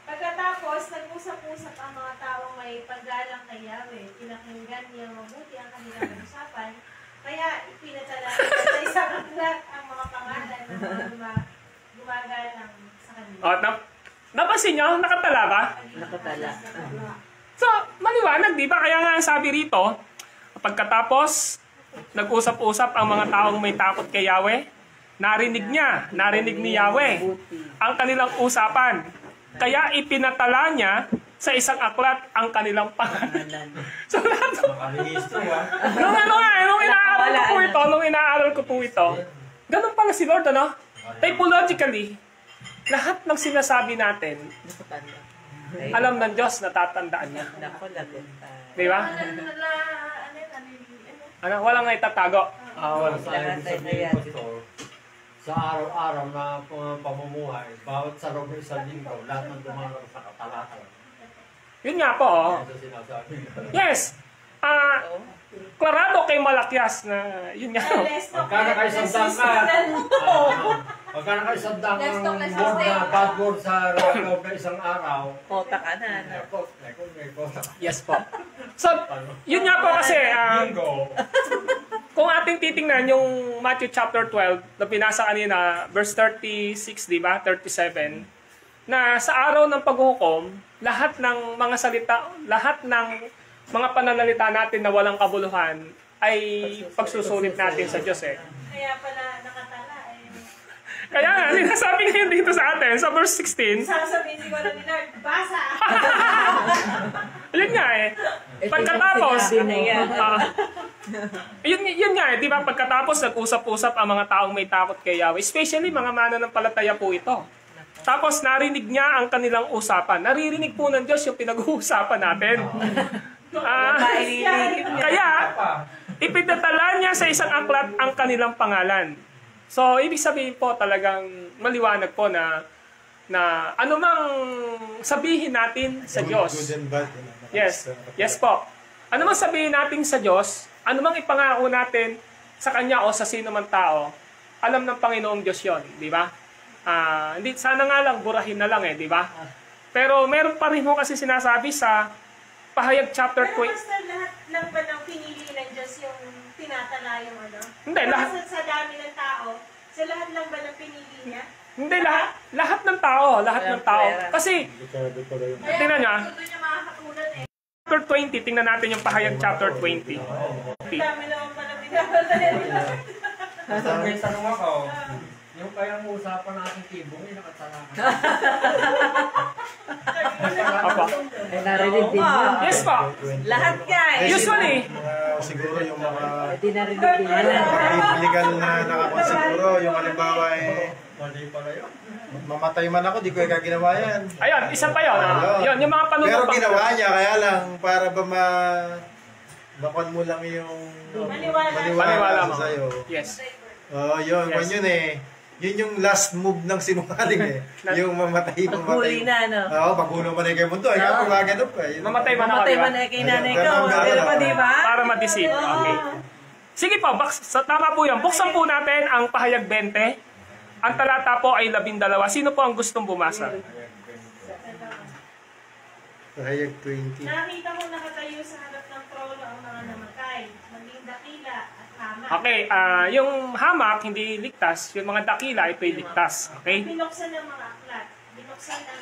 Speaker 2: Pagkatapos, nag-usap-usap ang mga taong may paggalang kay Yahweh. Pinakinggan niyang mabuti ang kanilang usapan Kaya ipinatala sa isang aklat ang mga pangalan ng mga gumagalang sa kanila.
Speaker 1: Napansin nyo? Nakatala ba?
Speaker 3: Nakatala.
Speaker 1: So, maliwanag, di ba? Kaya nga ang sabi rito, pagkatapos, nag-usap-usap ang mga taong may takot kay Yahweh, narinig ni Yahweh ang kanilang usapan. Kaya ipinatala niya sa isang aklat ang kanilang pangalan. So,
Speaker 6: Makalihistro
Speaker 1: nung inaaral ko po ito, ganun pala si Lord, ano? Typologically, lahat ng sinasabi natin,
Speaker 3: Nakatala.
Speaker 1: alam ng Diyos, natatandaan niya.
Speaker 3: Nako, lagot.
Speaker 1: Di ba? Ano, walang naitatago.
Speaker 6: Well, sa
Speaker 3: Lahat
Speaker 6: ibig
Speaker 3: ay
Speaker 6: sabihin,
Speaker 3: ayan.
Speaker 6: Pastor, sa araw-araw na pamumuhay, bawat sa loob ng isang linggo, lahat ng dumaraw sa katalata.
Speaker 1: Yun nga po, oh.
Speaker 6: Ito sinasabi.
Speaker 1: Yes. Klarado kay Malakyas na yun nga.
Speaker 6: Pagka nakaisandang ka, pagka nakaisandang
Speaker 5: Let's talk, let's
Speaker 6: board
Speaker 5: stay.
Speaker 6: na password sa loob ng isang araw,
Speaker 3: Kota ka na.
Speaker 6: may kota.
Speaker 1: Yes po. So, yun nga po kasi,
Speaker 6: Bingo.
Speaker 1: kung ating titingnan yung Matthew chapter 12, na pinasa kanina, verse 36, di ba? 37, na sa araw ng paghuhukom, lahat ng mga salita, lahat ng mga pananalita natin na walang kabuluhan ay pagsusulit natin sa Diyos eh.
Speaker 2: Kaya pala nakatala eh.
Speaker 1: Kaya nga, sinasabi ngayon dito sa atin, sa verse 16,
Speaker 2: Sasabihin siguro ni Lord, basa!
Speaker 1: yun nga eh. Pagkatapos, yun nga eh, di ba? Pagkatapos, nag-usap-usap ang mga taong may takot kay Yahweh. Especially, mga mananampalataya po ito. Tapos, narinig niya ang kanilang usapan. Naririnig po ng Diyos yung pinag-uusapan natin. Kaya, ipinatala niya sa isang aklat ang kanilang pangalan. So, ibig sabihin po talagang maliwanag po na anumang sabihin natin sa Diyos.
Speaker 7: Good and bad.
Speaker 1: Yes po. Anumang sabihin natin sa Diyos, anumang ipangako natin sa Kanya o sa sino man tao, alam ng Panginoong Diyos yon, di ba? Hindi, sana nga lang, burahin na lang eh, di ba? Pero meron pa rin mo kasi sinasabi sa Pahayag chapter 20.
Speaker 2: Pero basta lahat lang ba ng pinili ng Diyos yung tinatala yung ano?
Speaker 1: Hindi, lahat.
Speaker 2: Sa dami ng tao, sa lahat lang ba ng pinili niya?
Speaker 1: Hindi, lahat ng tao. Kasi, tingnan niya,
Speaker 2: Doon niya makakatunan eh.
Speaker 1: chapter 20, tingnan natin yung Pahayag chapter 20.
Speaker 2: Ang dami naman pala binabala nila.
Speaker 6: May tanong ako, yung kayang usapan natin tibong, yung nakatala ka.
Speaker 1: Apa.
Speaker 3: Ay, narinig din yun.
Speaker 1: Yes po.
Speaker 3: Lahat ka eh.
Speaker 1: Usually,
Speaker 7: Siguro yung mga
Speaker 3: Hindi narinig din yun.
Speaker 7: illegal na nakakonsiguro, yung halimbawa
Speaker 6: Mali pala yun.
Speaker 7: mamatay man ako, di ko ginawa yan.
Speaker 1: ayun, isa pa yun. Yun, yung mga
Speaker 7: Pero
Speaker 1: panunubang.
Speaker 7: ginawa niya, kaya lang, para ba bakon mo lang yung
Speaker 1: Maniwala mo.
Speaker 7: sa'yo.
Speaker 1: Yes.
Speaker 7: Yun,
Speaker 1: Yes.
Speaker 7: yun eh. Yun yung last move ng sinungaling eh. Yung mamatay.
Speaker 3: Paghuli na, no?
Speaker 7: Oo, paghulo man eh kay mundo. Kaya pumagano pa. Yun.
Speaker 1: Mamatay man ako,
Speaker 3: Mamatay
Speaker 1: di ba?
Speaker 3: man na kay nanay ko.
Speaker 7: Ganun,
Speaker 3: Pero pa,
Speaker 7: ganun.
Speaker 3: di ba?
Speaker 1: Para ma-deceive. Okay. Sige po, tama po yan. Buksan po natin ang Pahayag 20. Ang talata po ay 12. Sino po ang gustong bumasa?
Speaker 7: Pahayag 20.
Speaker 2: Nakita ko nakatayo sa harap ng trono ang mga namatay, maging dakila at hama.
Speaker 1: Okay, yung hamak hindi ligtas, yung mga dakila ito'y ligtas. Okay?
Speaker 2: Binuksan ng mga aklat. Binuksan ng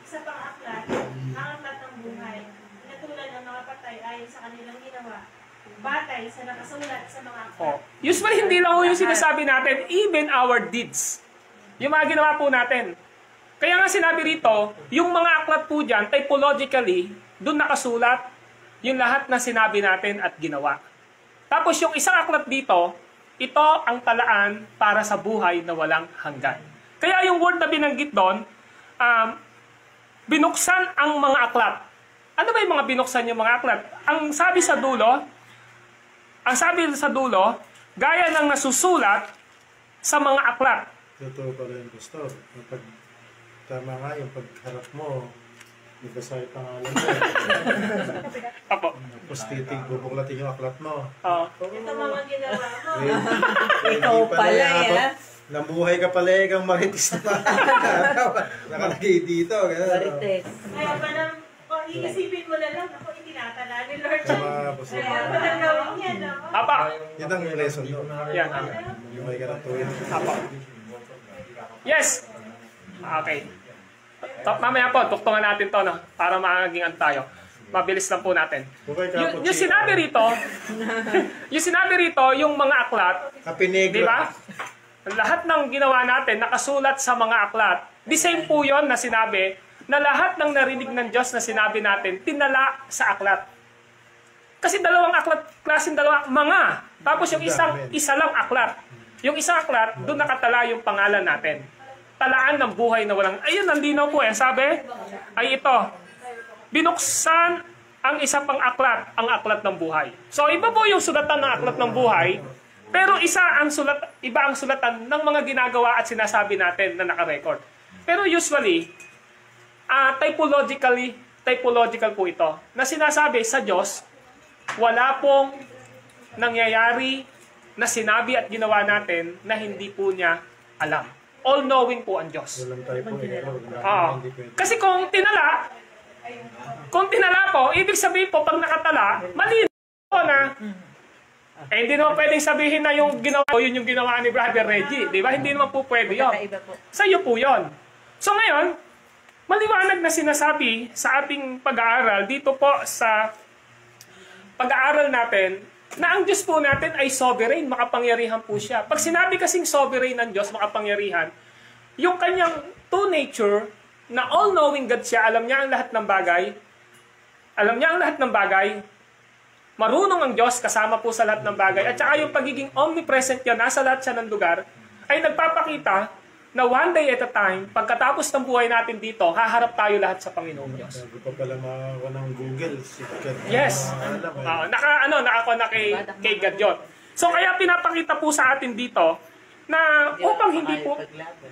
Speaker 2: isa pang aklat, ang aklat ng buhay. Pinatulan ng mga patay ayon sa kanilang ginawa. Batay sa nakasulat sa mga aklat.
Speaker 1: Oh. Usually hindi lang yung sinasabi natin, even our deeds. Yung mga ginawa po natin. Kaya nga sinabi rito, yung mga aklat po dyan, typologically, doon nakasulat yung lahat na sinabi natin at ginawa. Tapos yung isang aklat dito, ito ang talaan para sa buhay na walang hanggan. Kaya yung word na binanggit doon, binuksan ang mga aklat. Ano ba yung mga binuksan yung mga aklat? Ang sabi sa dulo, gaya ng nasusulat sa mga aklat.
Speaker 7: Totoo pala yung pastor. Tama nga yung pagharap mo, ibasa yung pangalan mo.
Speaker 1: Apo.
Speaker 7: Tapos bubuklatin yung aklat mo.
Speaker 2: Ito mga ginawa mo.
Speaker 3: Ikaw pala eh.
Speaker 7: Namuhay ka pala kang maritis na nakalagay dito.
Speaker 3: Marites.
Speaker 2: Kaya pa nang, iisipin mo na lang, ako itinatala ni Lord.
Speaker 7: Tama, pastor.
Speaker 2: Kaya pa nang gawin yan, no?
Speaker 1: Apa,
Speaker 7: Yan ang lesson doon.
Speaker 1: Yan.
Speaker 7: Lumay ka ng tuwing.
Speaker 1: Apo. Yes! Okay. Mamaya po, tuktungan natin to, no? Para maging tayo. Mabilis lang po natin. Yung sinabi rito, yung mga aklat,
Speaker 7: Kape negro.
Speaker 1: di ba? Lahat ng ginawa natin, nakasulat sa mga aklat. The same po yun na sinabi, na lahat ng narinig ng Diyos na sinabi natin, tinala sa aklat. Kasi dalawang aklat, klaseng dalawa, mga. Tapos yung isa lang aklat. Yung isang aklat, doon nakatala yung pangalan natin. Talaan ng buhay na walang, ayun, nandinaw po sabi, ay ito, binuksan ang isa pang aklat, ang aklat ng buhay. So, iba po yung sulatan ng aklat ng buhay, pero iba ang sulatan ng mga ginagawa at sinasabi natin na naka-record. Pero usually, typological po ito, na sinasabi sa Diyos, wala pong nangyayari na sinabi at ginawa natin na hindi po niya alam. All-knowing po ang Diyos.
Speaker 7: Walang tayo po
Speaker 1: Kasi kung tinala po, ibig sabihin po, pag nakatala, malinaw po na, hindi naman pwedeng sabihin na yung ginawa ko, yun yung ginawa ni Brother Reggie. Di ba? Hindi naman po pwede yun. Sa iyo po yun. So ngayon, maliwanag na sinasabi sa ating pag-aaral, dito po sa pag-aaral natin, na ang Diyos po natin ay sovereign, makapangyarihan po siya. Pag sinabi kasing sovereign ng Diyos, makapangyarihan, yung kanyang true nature, na all-knowing God siya, alam niya ang lahat ng bagay, marunong ang Diyos, kasama po sa lahat ng bagay, at saka yung pagiging omnipresent niya, nasa lahat siya ng lugar, ay nagpapakita na one day at a time, pagkatapos ng buhay natin dito, haharap tayo lahat sa Panginoong Diyos.
Speaker 7: Sabi pa pala makakuha ng Google.
Speaker 1: Yes. Nakakuha na kay God yun. So kaya pinapakita po sa atin dito na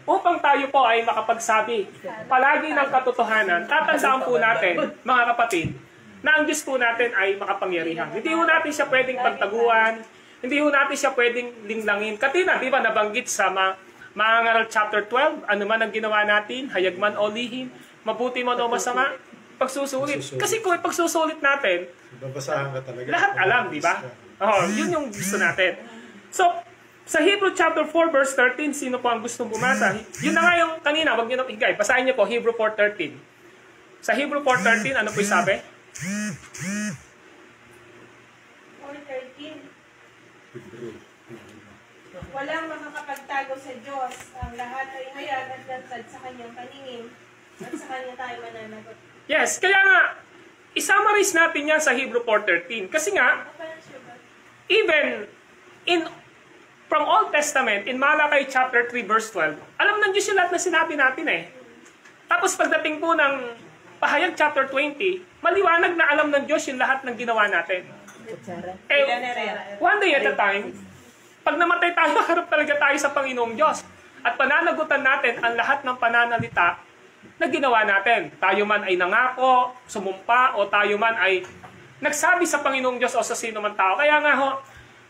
Speaker 1: upang tayo po ay makapagsabi palagi ng katotohanan, tatandaan po natin, mga kapatid, na ang Diyos po natin ay makapangyarihan. Hindi po natin siya pwedeng pagtaguan, hindi po natin siya pwedeng linglangin. Katina, di ba nabanggit sa Mangaral chapter 12, ano man ang ginawa natin, hayag man o lihim, mabuti man o masama, pagsusulit. Kasi kung pagsusulit natin,
Speaker 7: babasahan ka talaga.
Speaker 1: Lahat alam, di ba? Yun yung gusto natin. So, sa Hebrew chapter 4 verse 13, sino po ang gustong bumasa? Yun na nga yung kanina, wag niyo na higay. Basahin niyo po, Hebrew 4:13. Sa Hebrew 4:13, ano po yung sabi?
Speaker 2: 4:13. Walang makakapagtago sa Diyos. Ang lahat ay hayag at lantad sa kanyang paningin at sa kanya tayo mananagot.
Speaker 1: Yes, kaya nga, isummarize natin yan sa Hebrew 4:13. Kasi nga, even from Old Testament, in Malachi chapter 3 verse 12, alam ng Diyos yung lahat na sinabi natin Tapos pagdating po ng Pahayag chapter 20, maliwanag na alam ng Diyos yung lahat ng ginawa natin. One day at a time, pag namatay tayo, harap talaga tayo sa Panginoong Diyos. At pananagutan natin ang lahat ng pananalita na ginawa natin. Tayo man ay nangako, sumumpa, o tayo man ay nagsabi sa Panginoong Diyos o sa sino man tao. Kaya nga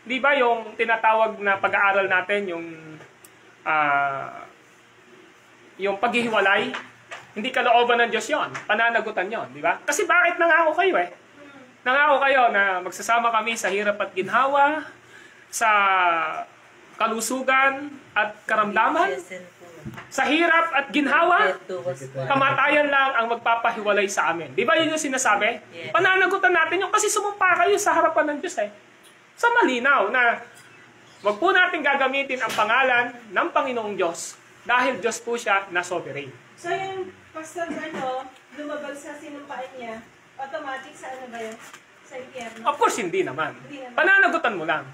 Speaker 1: di ba yung tinatawag na pag-aaral natin, yung paghihiwalay, hindi kalooban ng Diyos yon, pananagutan yon, di ba? Kasi bakit nangako kayo Nangako kayo na magsasama kami sa hirap at ginhawa, sa kalusugan at karamdaman, sa hirap at ginhawa, kamatayan lang ang magpapahiwalay sa amin. Di ba yun yung sinasabi? Pananagutan natin yung kasi sumumpa kayo sa harapan ng Diyos Sa malinaw na wag po natin gagamitin ang pangalan ng Panginoong Diyos dahil Diyos po siya na sovereign.
Speaker 2: So yung pastor lumabag sa sinumpaan niya, automatic sa ano ba yun? Sa impyerno?
Speaker 1: Of course, hindi naman. Pananagutan mo lang.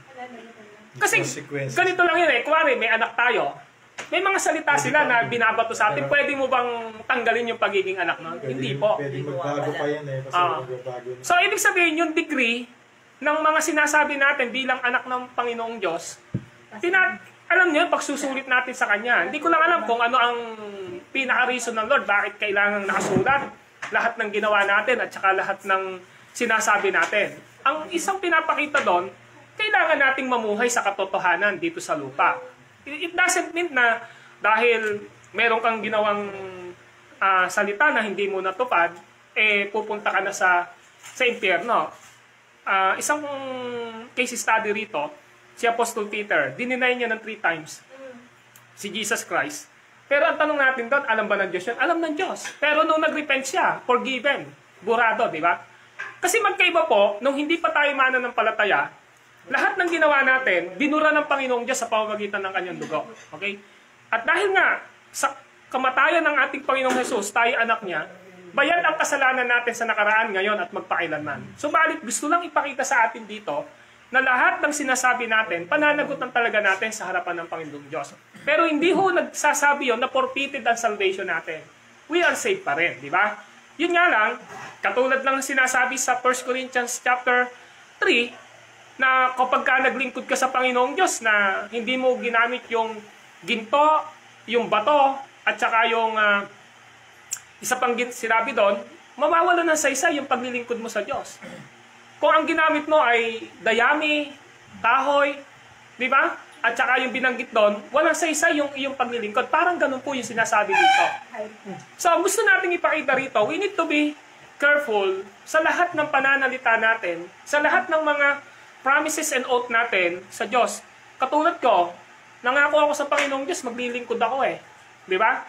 Speaker 1: Kasi ganito lang yun Kuwari, may anak tayo. May mga salita sila na binabato sa atin. Pwede mo bang tanggalin yung pagiging anak mo? Hindi po.
Speaker 7: Pwede magbago pa yan kasi magbabago.
Speaker 1: So, ibig sabihin, yung degree ng mga sinasabi natin bilang anak ng Panginoong Diyos, alam niyo, pagsusulit natin sa Kanya. Hindi ko lang alam kung ano ang pinaka-reason ng Lord, bakit kailangan nakasulat lahat ng ginawa natin at saka lahat ng sinasabi natin. Ang isang pinapakita doon, kailangan nating mamuhay sa katotohanan dito sa lupa. It doesn't mean na dahil meron kang ginawang salita na hindi mo natupad, pupunta ka na sa impyerno. isang case study rito, si Apostle Peter, dininay niya ng 3 times si Jesus Christ. Pero ang tanong natin doon, alam ba ng Diyos yun? Alam ng Diyos. Pero nung nag-repent siya, forgiven, burado, di ba? Kasi magkaiba po, nung hindi pa tayo mananampalataya, lahat ng ginawa natin, binura ng Panginoong Diyos sa pamamagitan ng kanyang dugo. Okay? At dahil nga, sa kamatayan ng ating Panginoong Jesus, tayo anak niya, bayad ang kasalanan natin sa nakaraan ngayon at magpakailanman. Subalit, gusto lang ipakita sa atin dito na lahat ng sinasabi natin, pananagutan talaga natin sa harapan ng Panginoong Diyos. Pero hindi ho nagsasabi yun na forfeited ang salvation natin. We are saved pa rin, di ba? Yun nga lang, katulad lang sinasabi sa 1 Corinthians chapter 3, na kapag ka naglingkod ka sa Panginoong Diyos na hindi mo ginamit yung ginto, yung bato, at saka yung isa pang sinabi doon, mawawala ng saysay yung paglilingkod mo sa Diyos. Kung ang ginamit mo ay dayami, kahoy, di ba? At saka yung binanggit doon, walang saysay yung iyong paglilingkod. Parang ganun po yung sinasabi dito. So, gusto nating ipakita rito, we need to be careful sa lahat ng pananalita natin, sa lahat ng mga promises and oath natin sa Diyos. Katulad ko, nangako ako sa Panginoong Diyos, maglilingkod ako eh. Di ba?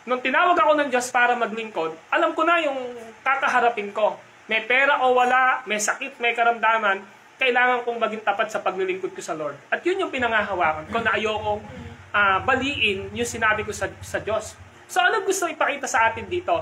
Speaker 1: Nung tinawag ako ng Diyos para maglingkod, alam ko na yung kakaharapin ko. May pera o wala, may sakit, may karamdaman, kailangan kong maging tapat sa paglilingkod ko sa Lord. At yun yung pinangahawakan ko na ayokong baliin yung sinabi ko sa Diyos. So ano gusto ipakita sa atin dito?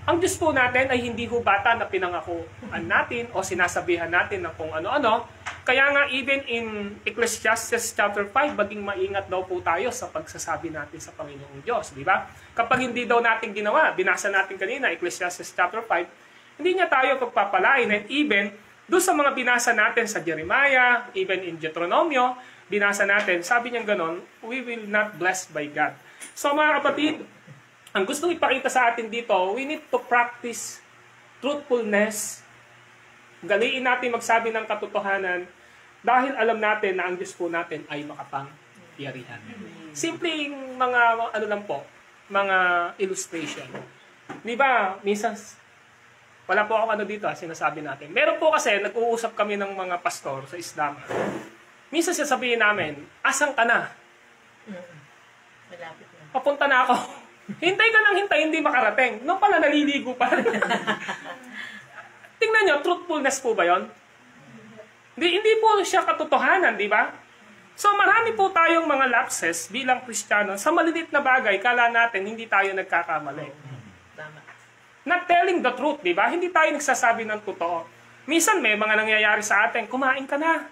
Speaker 1: Ang Diyos po natin ay hindi ho bata na pinangakuan natin o sinasabihan natin ng kung ano-ano. Kaya nga even in Ecclesiastes chapter 5, maging maingat daw po tayo sa pagsasabi natin sa Panginoong Diyos. Di ba? Kapag hindi daw natin ginawa, binasa natin kanina, Ecclesiastes chapter 5, hindi niya tayo pagpapalain. And even doon sa mga binasa natin sa Jeremiah, even in Deuteronomio, binasa natin, sabi niya ganon, we will not blessed by God. So mga kapatid, ang gustong ipakita sa atin dito, we need to practice truthfulness. Galiin natin magsabi ng katotohanan dahil alam natin na ang Diyos po natin ay makapangyarihan. Simpleng mga, ano lang po, mga illustration. Di ba, minsan, wala po ako ano dito, sinasabi natin. Meron po kasi, nag-uusap kami ng mga pastor sa Islam. Minsan sasabihin namin, asan ka na?
Speaker 3: Malapit na.
Speaker 1: Papunta na ako. Hintay ka ng hintay, hindi makarating. Noong pala, naliligo pa rin. Tingnan nyo, truthfulness po ba yon? Hindi po siya katotohanan, di ba? So marami po tayong mga lapses bilang Kristiyano. Sa malilit na bagay, kala natin hindi tayo nagkakamali.
Speaker 3: Tama.
Speaker 1: Not telling the truth, di ba? Hindi tayo nagsasabi ng totoo. Minsan may mga nangyayari sa atin, kumain ka na.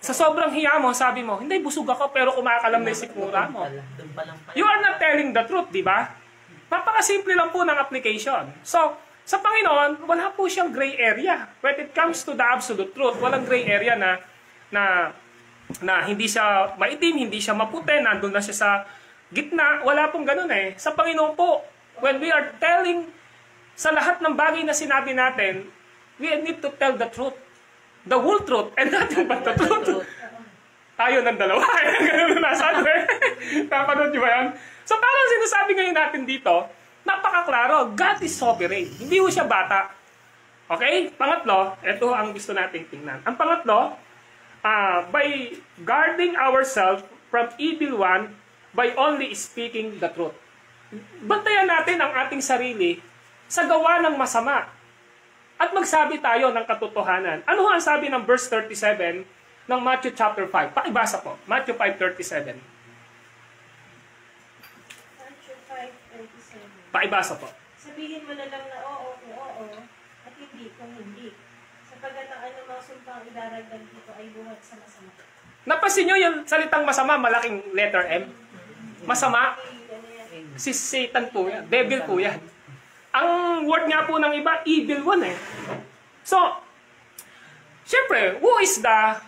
Speaker 1: Sa sobrang hiya mo, sabi mo, hindi, busog ako pero kumakalam na yung sikmura mo.
Speaker 3: Doon pa lang pala.
Speaker 1: You are not telling the truth, di ba? Napakasimple lang po ng application. So, sa Panginoon, wala po siyang gray area. When it comes to the absolute truth, walang gray area na hindi siya maitim, hindi siya maputi, nandun na siya sa gitna. Wala pong ganun eh. Sa Panginoon po, when we are telling sa lahat ng bagay na sinabi natin, we need to tell the truth. The whole truth and nothing but the truth. Tayo ng dalawa. Ganun na sabi. Napanood nyo ba yan? So parang sinasabi ngayon natin dito, napakaklaro, God is sovereign. Hindi mo siya bata. Okay? Pangatlo, ito ang gusto nating tingnan. Ang pangatlo, by guarding ourselves from evil one by only speaking the truth. Bantayan natin ang ating sarili sa gawa ng masama. At magsabi tayo ng katotohanan. Ano ang sabi ng verse 37 ng Matthew chapter 5? Pakibasa po. Matthew 5:37.
Speaker 2: Matthew 5:37.
Speaker 1: Pakibasa po.
Speaker 2: Sabihin mo na lang na oo kung oo, at hindi kung hindi. Sapagkat ang anumang sumpang idaragdag dito ay buhat sa masama.
Speaker 1: Napansin nyo yung salitang masama, malaking letter M? Masama?
Speaker 2: Ano yan?
Speaker 1: Si Satan po yan. Devil po yan. Ang word nga po ng iba, evil one eh. So, syempre, who is the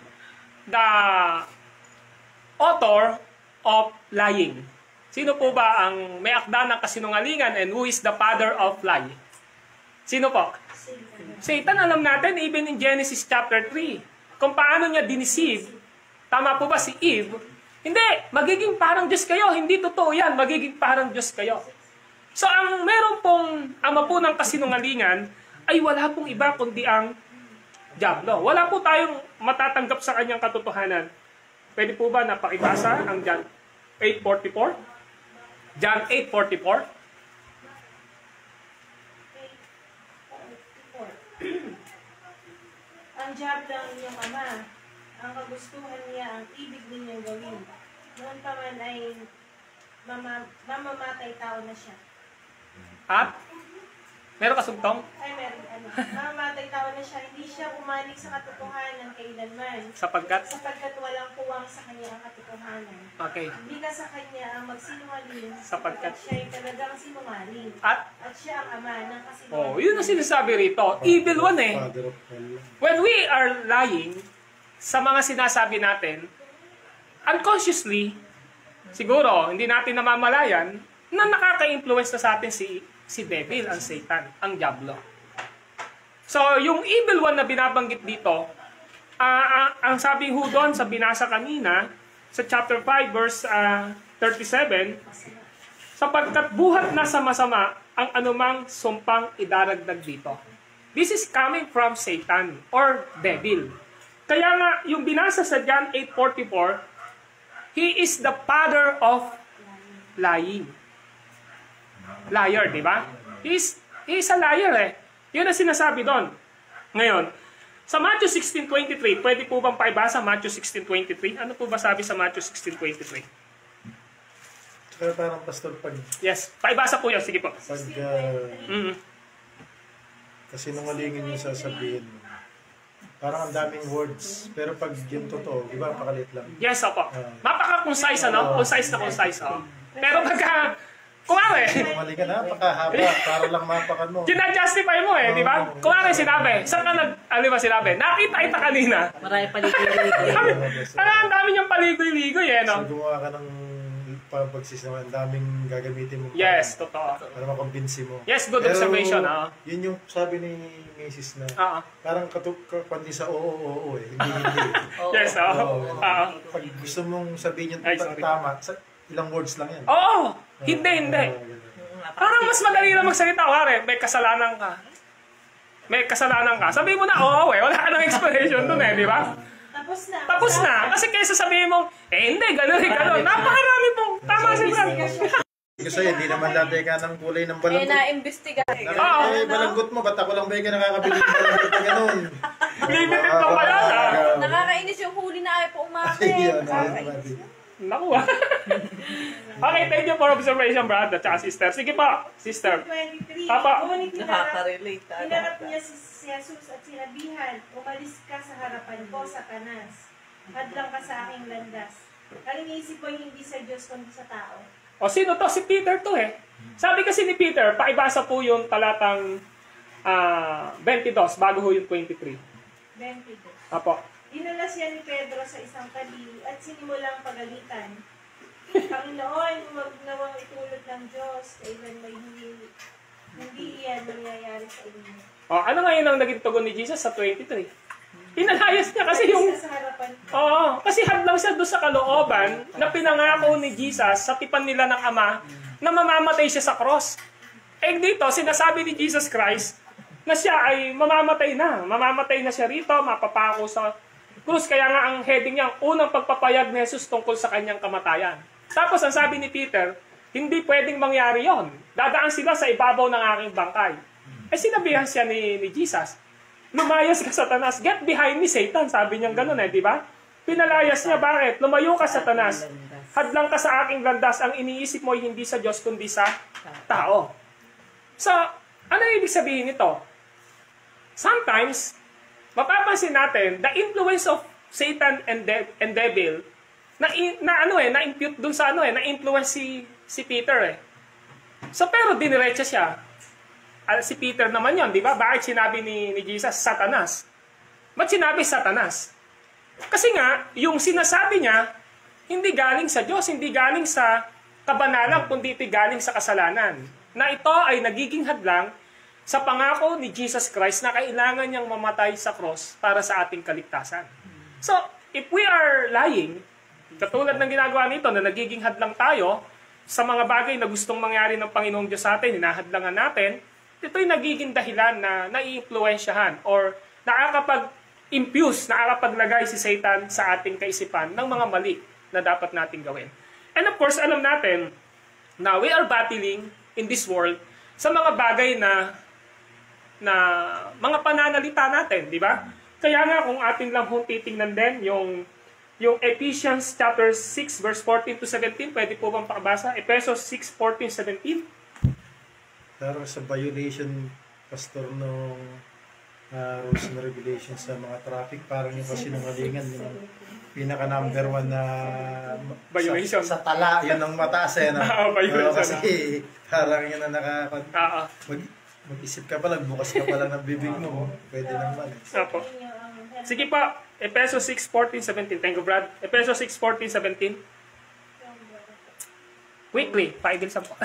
Speaker 1: author of lying? Sino po ba ang may akda ng kasinungalingan and who is the father of lie? Sino po? Satan, alam natin, even in Genesis chapter 3, kung paano niya diniceive, tama po ba si Eve? Hindi, magiging parang Diyos kayo. Hindi totoo yan, magiging parang Diyos kayo. So, ang meron pong ama po ng kasinungalingan ay wala pong iba kundi ang Diablo. Wala po tayong matatanggap sa kanyang katotohanan. Pwede po ba na pakibasa ang John 8:44? John 8:44.
Speaker 2: Ang diablo ang inyong ama. Ang kagustuhan niya ang ibig ninyong gawin. Noon pa man ay mamamatay tao na siya.
Speaker 1: At meron kasugtong?
Speaker 2: Ay, meron. Mamamatay tao na siya. Hindi siya pumanig sa katotohanan kailanman.
Speaker 1: Sapagkat?
Speaker 2: Sapagkat walang puwang sa kanya ang katotohanan.
Speaker 1: Okay.
Speaker 2: Hindi ka sa kanya ang magsinungaling
Speaker 1: Sapagkat?
Speaker 2: siya ay talagang sinungaling.
Speaker 1: At?
Speaker 2: At siya ang ama ng kasinungaling.
Speaker 1: Oh, yun ang sinasabi rito. Evil one eh.
Speaker 7: Father of hell.
Speaker 1: When we are lying sa mga sinasabi natin, unconsciously, siguro, hindi natin namamalayan na nakaka-influence na sa atin si devil, ang Satan, ang Diablo. So, yung evil one na binabanggit dito, ang sabi ho doon sa binasa kanina, sa chapter 5, verse 37, sapagkat buhat na sa masama ang anumang sumpang idaragdag dito. This is coming from Satan or devil. Kaya nga, yung binasa sa John 8:44, he is the father of lying. Liar, di ba? He is a liar eh. Yun ang sinasabi doon. Ngayon, sa Matthew 16:23, pwede po bang paibasa Matthew 16:23? Ano po ba sabi sa Matthew 16:23?
Speaker 7: Kaya parang pastor
Speaker 1: Yes, paibasa po yan. Sige po.
Speaker 7: Kasi nungalingin yung sasabihin mo. Parang ang daming words. Pero pag yung totoo, di ba, pakalit lang.
Speaker 1: Yes, opo. Mapaka-concise, ano? Concise na concise, oh. Pero pagka, kumare,
Speaker 7: Mali ka na, napakahaba. Para lang mapakan mo.
Speaker 1: gina-justify mo eh, di ba? Kumare sinabi, saan ka ano ba sinabi? Nakita kita kanina.
Speaker 3: Marami paligoy-ligoy.
Speaker 1: Ang dami niyang paligoy-ligoy eh,
Speaker 7: So
Speaker 1: no?
Speaker 7: gumawa ka ng pagsisinungaling, ang daming gagamitin mo.
Speaker 1: Yes, totoo.
Speaker 7: Para makumbinsi mo.
Speaker 1: Yes, good
Speaker 7: Pero,
Speaker 1: observation, ah.
Speaker 7: Yun yung sabi ni Mrs. na
Speaker 1: Oo.
Speaker 7: parang kundi sa oo eh. Hindi.
Speaker 1: Yes, oo. Oo.
Speaker 7: Pag gusto mong sabihin yung
Speaker 1: Ay, sorry.
Speaker 7: tama, ilang words lang yan.
Speaker 1: Oo! Hindi. Parang mas madali na magsalita. Wari, may kasalanan ka. May kasalanan ka. Sabihin mo na, oo eh. Wala ka ng explanation dun eh, di ba? Tapos na. Kasi kaysa sabihin mo, hindi, gano'n. Napakarami pong tama si Brad.
Speaker 7: Kasi hindi naman dati ka ng kulay ng
Speaker 5: Eh,
Speaker 7: balanggot.
Speaker 5: na-imbestiga.
Speaker 7: Balanggot mo, ba't ako lang ba yung nakakabili ng balanggot na gano'n?
Speaker 1: Limited pa pala.
Speaker 5: Nakakainis yung huli na ayaw pa umakit.
Speaker 1: Naku ah. Okay, thank you for observation, Brad. At saka sister. Sige pa, sister.
Speaker 2: 23.
Speaker 1: Papa.
Speaker 2: Ngunit
Speaker 3: Nakaka-relate.
Speaker 2: hinarap niya si Jesus at sinabihan, umalis ka sa harapan ko, Satanas. Hadlang ka sa aking landas. Ang iniisip ko hindi sa Diyos kundi sa tao.
Speaker 1: O sino to? Si Peter to eh. Sabi kasi ni Peter, paibasa po yung talatang 22 bago ho yung 23.
Speaker 2: 22.
Speaker 1: Apo.
Speaker 2: Dinala siya ni Pedro sa isang tabi at sinimulang pagalitan. Panginoon, huwag nawang itulot ng Diyos kailan may hindi yan nangyayari sa inyo.
Speaker 1: O, ano ngayon ang naging tugon ni Jesus sa 23? Pinalayas niya kasi yung...
Speaker 2: Sa harapan ko.
Speaker 1: Oo, kasi hadlang siya doon sa kalooban na pinangako ni Jesus sa tipan nila ng Ama na mamamatay siya sa cross. Eh dito, sinasabi ni Jesus Christ na siya ay mamamatay na. Mamamatay na siya rito, mapapako sa krus. Kaya nga ang heading niya, unang pagpapayag ni Jesus tungkol sa kanyang kamatayan. Tapos ang sabi ni Peter, hindi pwedeng mangyari yon. Dadaan sila sa ibabaw ng aking bangkay. Eh sinabihan siya ni Jesus, lumayas ka, Satanas. Get behind me, Satan. Sabi niya gano'n eh, di ba? Pinalayas niya, bakit? Lumayo ka, Satanas. Hadlang ka sa aking landas. Ang iniisip mo ay hindi sa Diyos, kundi sa tao. So, ano ibig sabihin nito? Sometimes, mapapansin natin, the influence of Satan and devil, na-impute dun sa na-influence si Peter eh. So, pero diniretso siya. Si Peter naman yon, di ba? Bakit sinabi ni Jesus, Satanas? Ba't sinabi Satanas? Kasi nga, yung sinasabi niya, hindi galing sa Diyos, hindi galing sa kabanalan, kundi ito galing sa kasalanan. Na ito ay nagiging hadlang sa pangako ni Jesus Christ na kailangan niyang mamatay sa cross para sa ating kaligtasan. So, if we are lying, katulad ng ginagawa nito na nagiging hadlang tayo sa mga bagay na gustong mangyari ng Panginoong Diyos sa atin, hinahadlangan natin, ito'y nagiging dahilan na nai-impluensyahan or nakakapag impuse, nakakapaglagay si Satan sa ating kaisipan ng mga mali na dapat nating gawin. And of course, alam natin na we are battling in this world sa mga bagay na mga pananalita natin, di ba? Kaya nga kung ating lang hong titingnan din yung Ephesians chapter 6 verse 14 to 17, pwede po bang pakabasa? Ephesians 6:14, 17.
Speaker 7: Pero sa violation, pastor, nung rules and regulations sa mga traffic, parang yung kasinungalingan, yung pinaka number one na
Speaker 1: Violation.
Speaker 7: sa tala, yun ang mataas eh. No?
Speaker 1: Violation.
Speaker 7: Kasi parang yun ang mag-isip ka pa lang, bukas ka pa lang ng bibig mo, pwede naman.
Speaker 1: Opo. Sige pa, Ephesians 6:14, 17. Thank you, Brad. Ephesians 6:14, 17. Weekly, paigilsan po.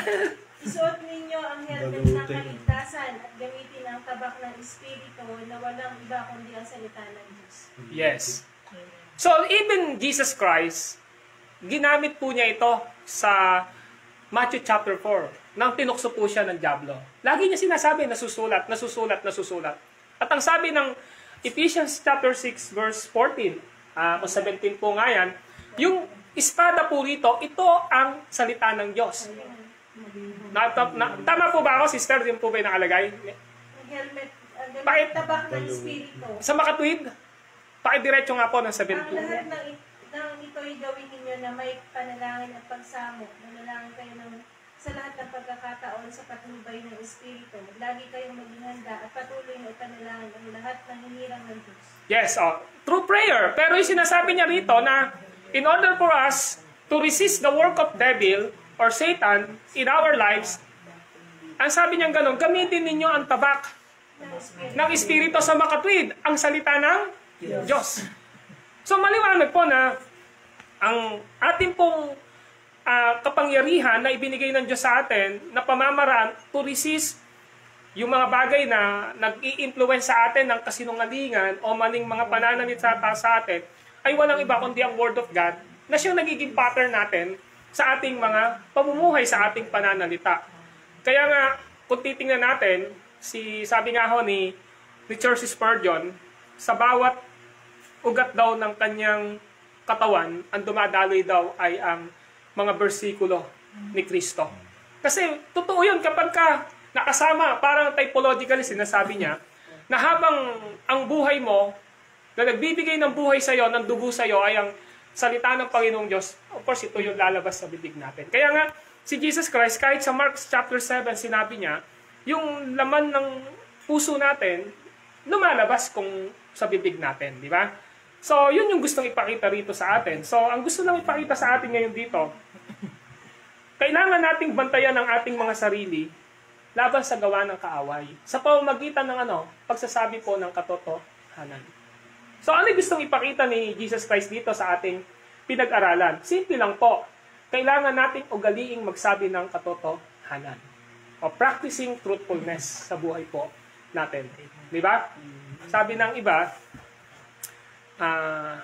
Speaker 2: Isuot ninyo ang helmet ng kaligtasan at gamitin ang tabak ng Espiritu na walang iba kundi ang salita ng Diyos.
Speaker 1: Yes. So, even Jesus Christ, ginamit po niya ito sa Matthew chapter 4, nang tinukso po siya ng dyablo. Lagi niya sinasabi, nasusulat, nasusulat, nasusulat. At ang sabi ng Ephesians chapter 6 verse 14, o 17 po nga yan, yung espada po rito, ito ang salita ng Diyos. Tama po ba ako, sister? Yung po ba yung nakalagay?
Speaker 2: Ang helmet, ang
Speaker 1: Bakit?
Speaker 2: tabak ng Espiritu.
Speaker 1: Sa makatwid, pakidiretso nga po ng
Speaker 2: Ang
Speaker 1: 17.
Speaker 2: lahat ng ito'y gawin ninyo na may panalangin at pagsamo. Manalangin kayo sa lahat ng pagkakataon sa patnubay ng Espiritu. Lagi kayong maging handa at patuloy na ipanalangin ang lahat ng hinirang ng Diyos.
Speaker 1: Yes, through prayer. Pero yung sinasabi niya rito na in order for us to resist the work of devil or Satan in our lives, ang sabi niya ganun, gamitin ninyo ang tabak ng Espiritu sa makatwid, ang salita ng Diyos. So maliwanag po na ang ating pong kapangyarihan na ibinigay ng Diyos sa atin na pamamaraan to resist yung mga bagay na nag-i-influence sa atin ng kasinungalingan o maling mga pananalita sa atin ay walang iba kundi ang Word of God na siyang nagiging pattern natin sa ating mga pamumuhay, sa ating pananalita. Kaya nga, kung titingnan natin, sabi nga ho ni Charles Spurgeon, sa bawat ugat daw ng kanyang katawan, ang dumadaloy daw ay ang mga bersikulo ni Kristo. Kasi totoo yun kapag ka nakasama, parang typologically sinasabi niya, na habang ang buhay mo, na nagbibigay ng buhay sa'yo, ng dugo sa'yo, ay ang salita ng Panginoong Diyos, of course, ito yung lalabas sa bibig natin. Kaya nga, si Jesus Christ, kahit sa Mark chapter 7, sinabi niya, yung laman ng puso natin, lumalabas kung sa bibig natin, di ba? So, yun yung gustong ipakita rito sa atin. So, ang gusto lang ipakita sa atin ngayon dito, kailangan nating bantayan ang ating mga sarili laban sa gawa ng kaaway. Sa pamamagitan ng pagsasabi po ng katotohanan. So, ano yung gustong ipakita ni Jesus Christ dito sa ating pinag-aralan? Simple lang po. Kailangan nating ugaliing magsabi ng katotohanan. O practicing truthfulness sa buhay po natin. Di ba? Sabi ng iba,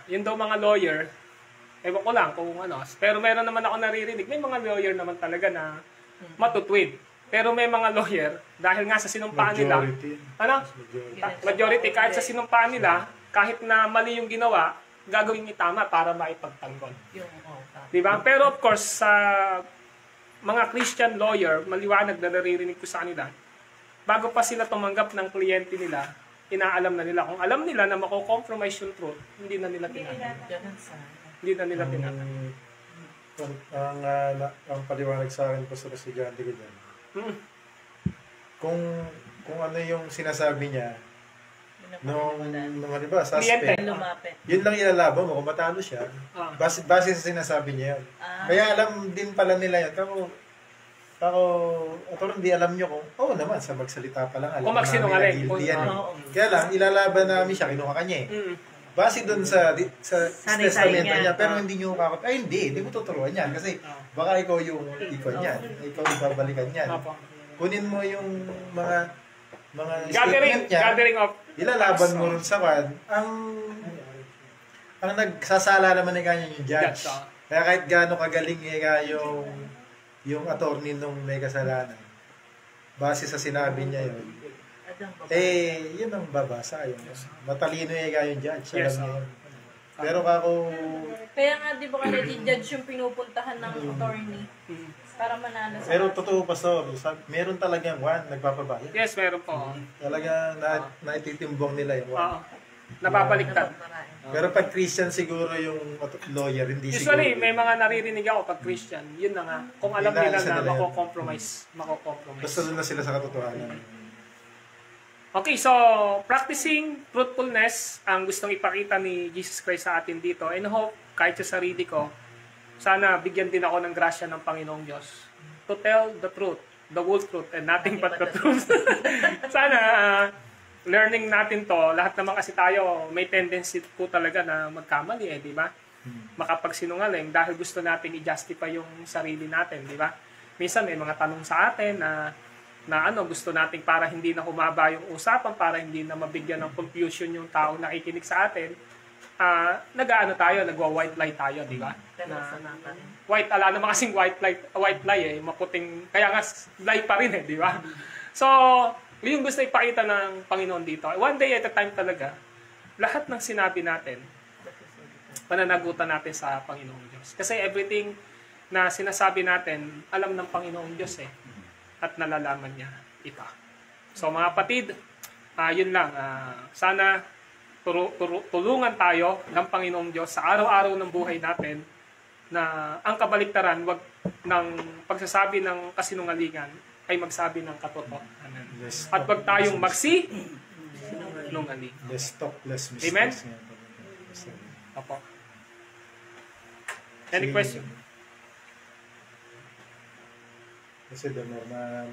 Speaker 1: yun daw mga lawyer, ewan ko lang kung pero meron naman ako naririnig, may mga lawyer naman talaga na matutwid. Pero may mga lawyer, dahil nga sa sinumpaan nila, majority, kahit sa sinumpaan nila, kahit na mali yung ginawa, gagawin niya tama para maipagtanggol. Diba? Pero of course, sa mga Christian lawyer, maliwanag na naririnig ko sa kanila, bago pa sila tumanggap ng kliyente nila, inaalam na nila. Kung alam nila na mako-compromise yung truth, hindi na nila tinatanggap. Hindi na nila tinatanggap.
Speaker 7: Ang paliwanag sa akin po sa estudyante ko dyan, kung ano yung sinasabi niya, nung diba, suspect, yun lang ilalaban mo kung matalo siya. Base sa sinasabi niya yun. Kaya alam din pala nila yun. Ako hindi alam nyo kung, naman, sa magsalita pa lang, alam
Speaker 1: kung magsinungaling.
Speaker 7: guilty yan. Kaya lang, ilalaban namin siya, kinuha kanya eh. Base dun sa testamento niya, pero hindi nyo kakot, hindi mo tuturuan yan. Kasi baka ikaw yung ikon yan. Ikaw yung babalikan yan. Kunin mo yung mga statement niya,
Speaker 1: gathering of
Speaker 7: ilalaban mo rin sa kwan. Ang nagsasala naman ay kanya yung judge. Kaya kahit gaano kagaling yung attorney nung may kasalanan, base sa sinabi niya yun, Yun ang babasa. Yun. Matalino yung judge. Alam
Speaker 1: Yes,
Speaker 7: niya yun. Pero ako,
Speaker 5: Kaya nga, di ba ka judge yung pinupuntahan ng attorney para manalo sa
Speaker 7: pero totoo, Pastor, meron talagang nagpapabayad.
Speaker 1: Yes, meron po.
Speaker 7: Talaga naititimbang nila yung
Speaker 1: Oo. Napapaliktad.
Speaker 7: Pero pag Christian siguro yung lawyer, hindi
Speaker 1: Usually,
Speaker 7: siguro.
Speaker 1: may mga naririnig ako pag Christian. Yun na nga. Kung alam
Speaker 7: Yun na,
Speaker 1: nila
Speaker 7: isa
Speaker 1: na
Speaker 7: nila yun.
Speaker 1: mako-compromise.
Speaker 7: Basta doon na sila sa katotohanan.
Speaker 1: Okay, so practicing truthfulness ang gustong ipakita ni Jesus Christ sa atin dito. And hope, kahit sa sarili ko, sana bigyan din ako ng grasya ng Panginoong Diyos to tell the truth, the whole truth, and nothing but the truth. Sana learning natin to, lahat naman kasi tayo may tendency po talaga na magkamali di ba? Makapagsinungaling dahil gusto natin i-justify yung sarili natin, di ba? Minsan may mga tanong sa atin na gusto nating para hindi na humaba yung usapan, para hindi na mabigyan ng confusion yung tao na nakikinig sa atin, nagwa-white lie tayo, di ba? White, ala naman kasing white lie maputing, kaya nga lie pa rin di ba? So, yung gusto ipakita ng Panginoon dito, one day at a time talaga, lahat ng sinabi natin, pananagutan natin sa Panginoong Diyos. Kasi everything na sinasabi natin, alam ng Panginoong Diyos at nalalaman niya ito. So mga kapatid, yun lang. Sana tulungan tayo ng Panginoong Diyos sa araw-araw ng buhay natin na ang kabaliktaran, wag ng pagsasabi ng kasinungalingan ay magsabi ng katotohanan. At wag tayong magsinungaling.
Speaker 7: Less talk, less mistakes.
Speaker 1: Amen? Opo. Any question?
Speaker 7: Kasi the more na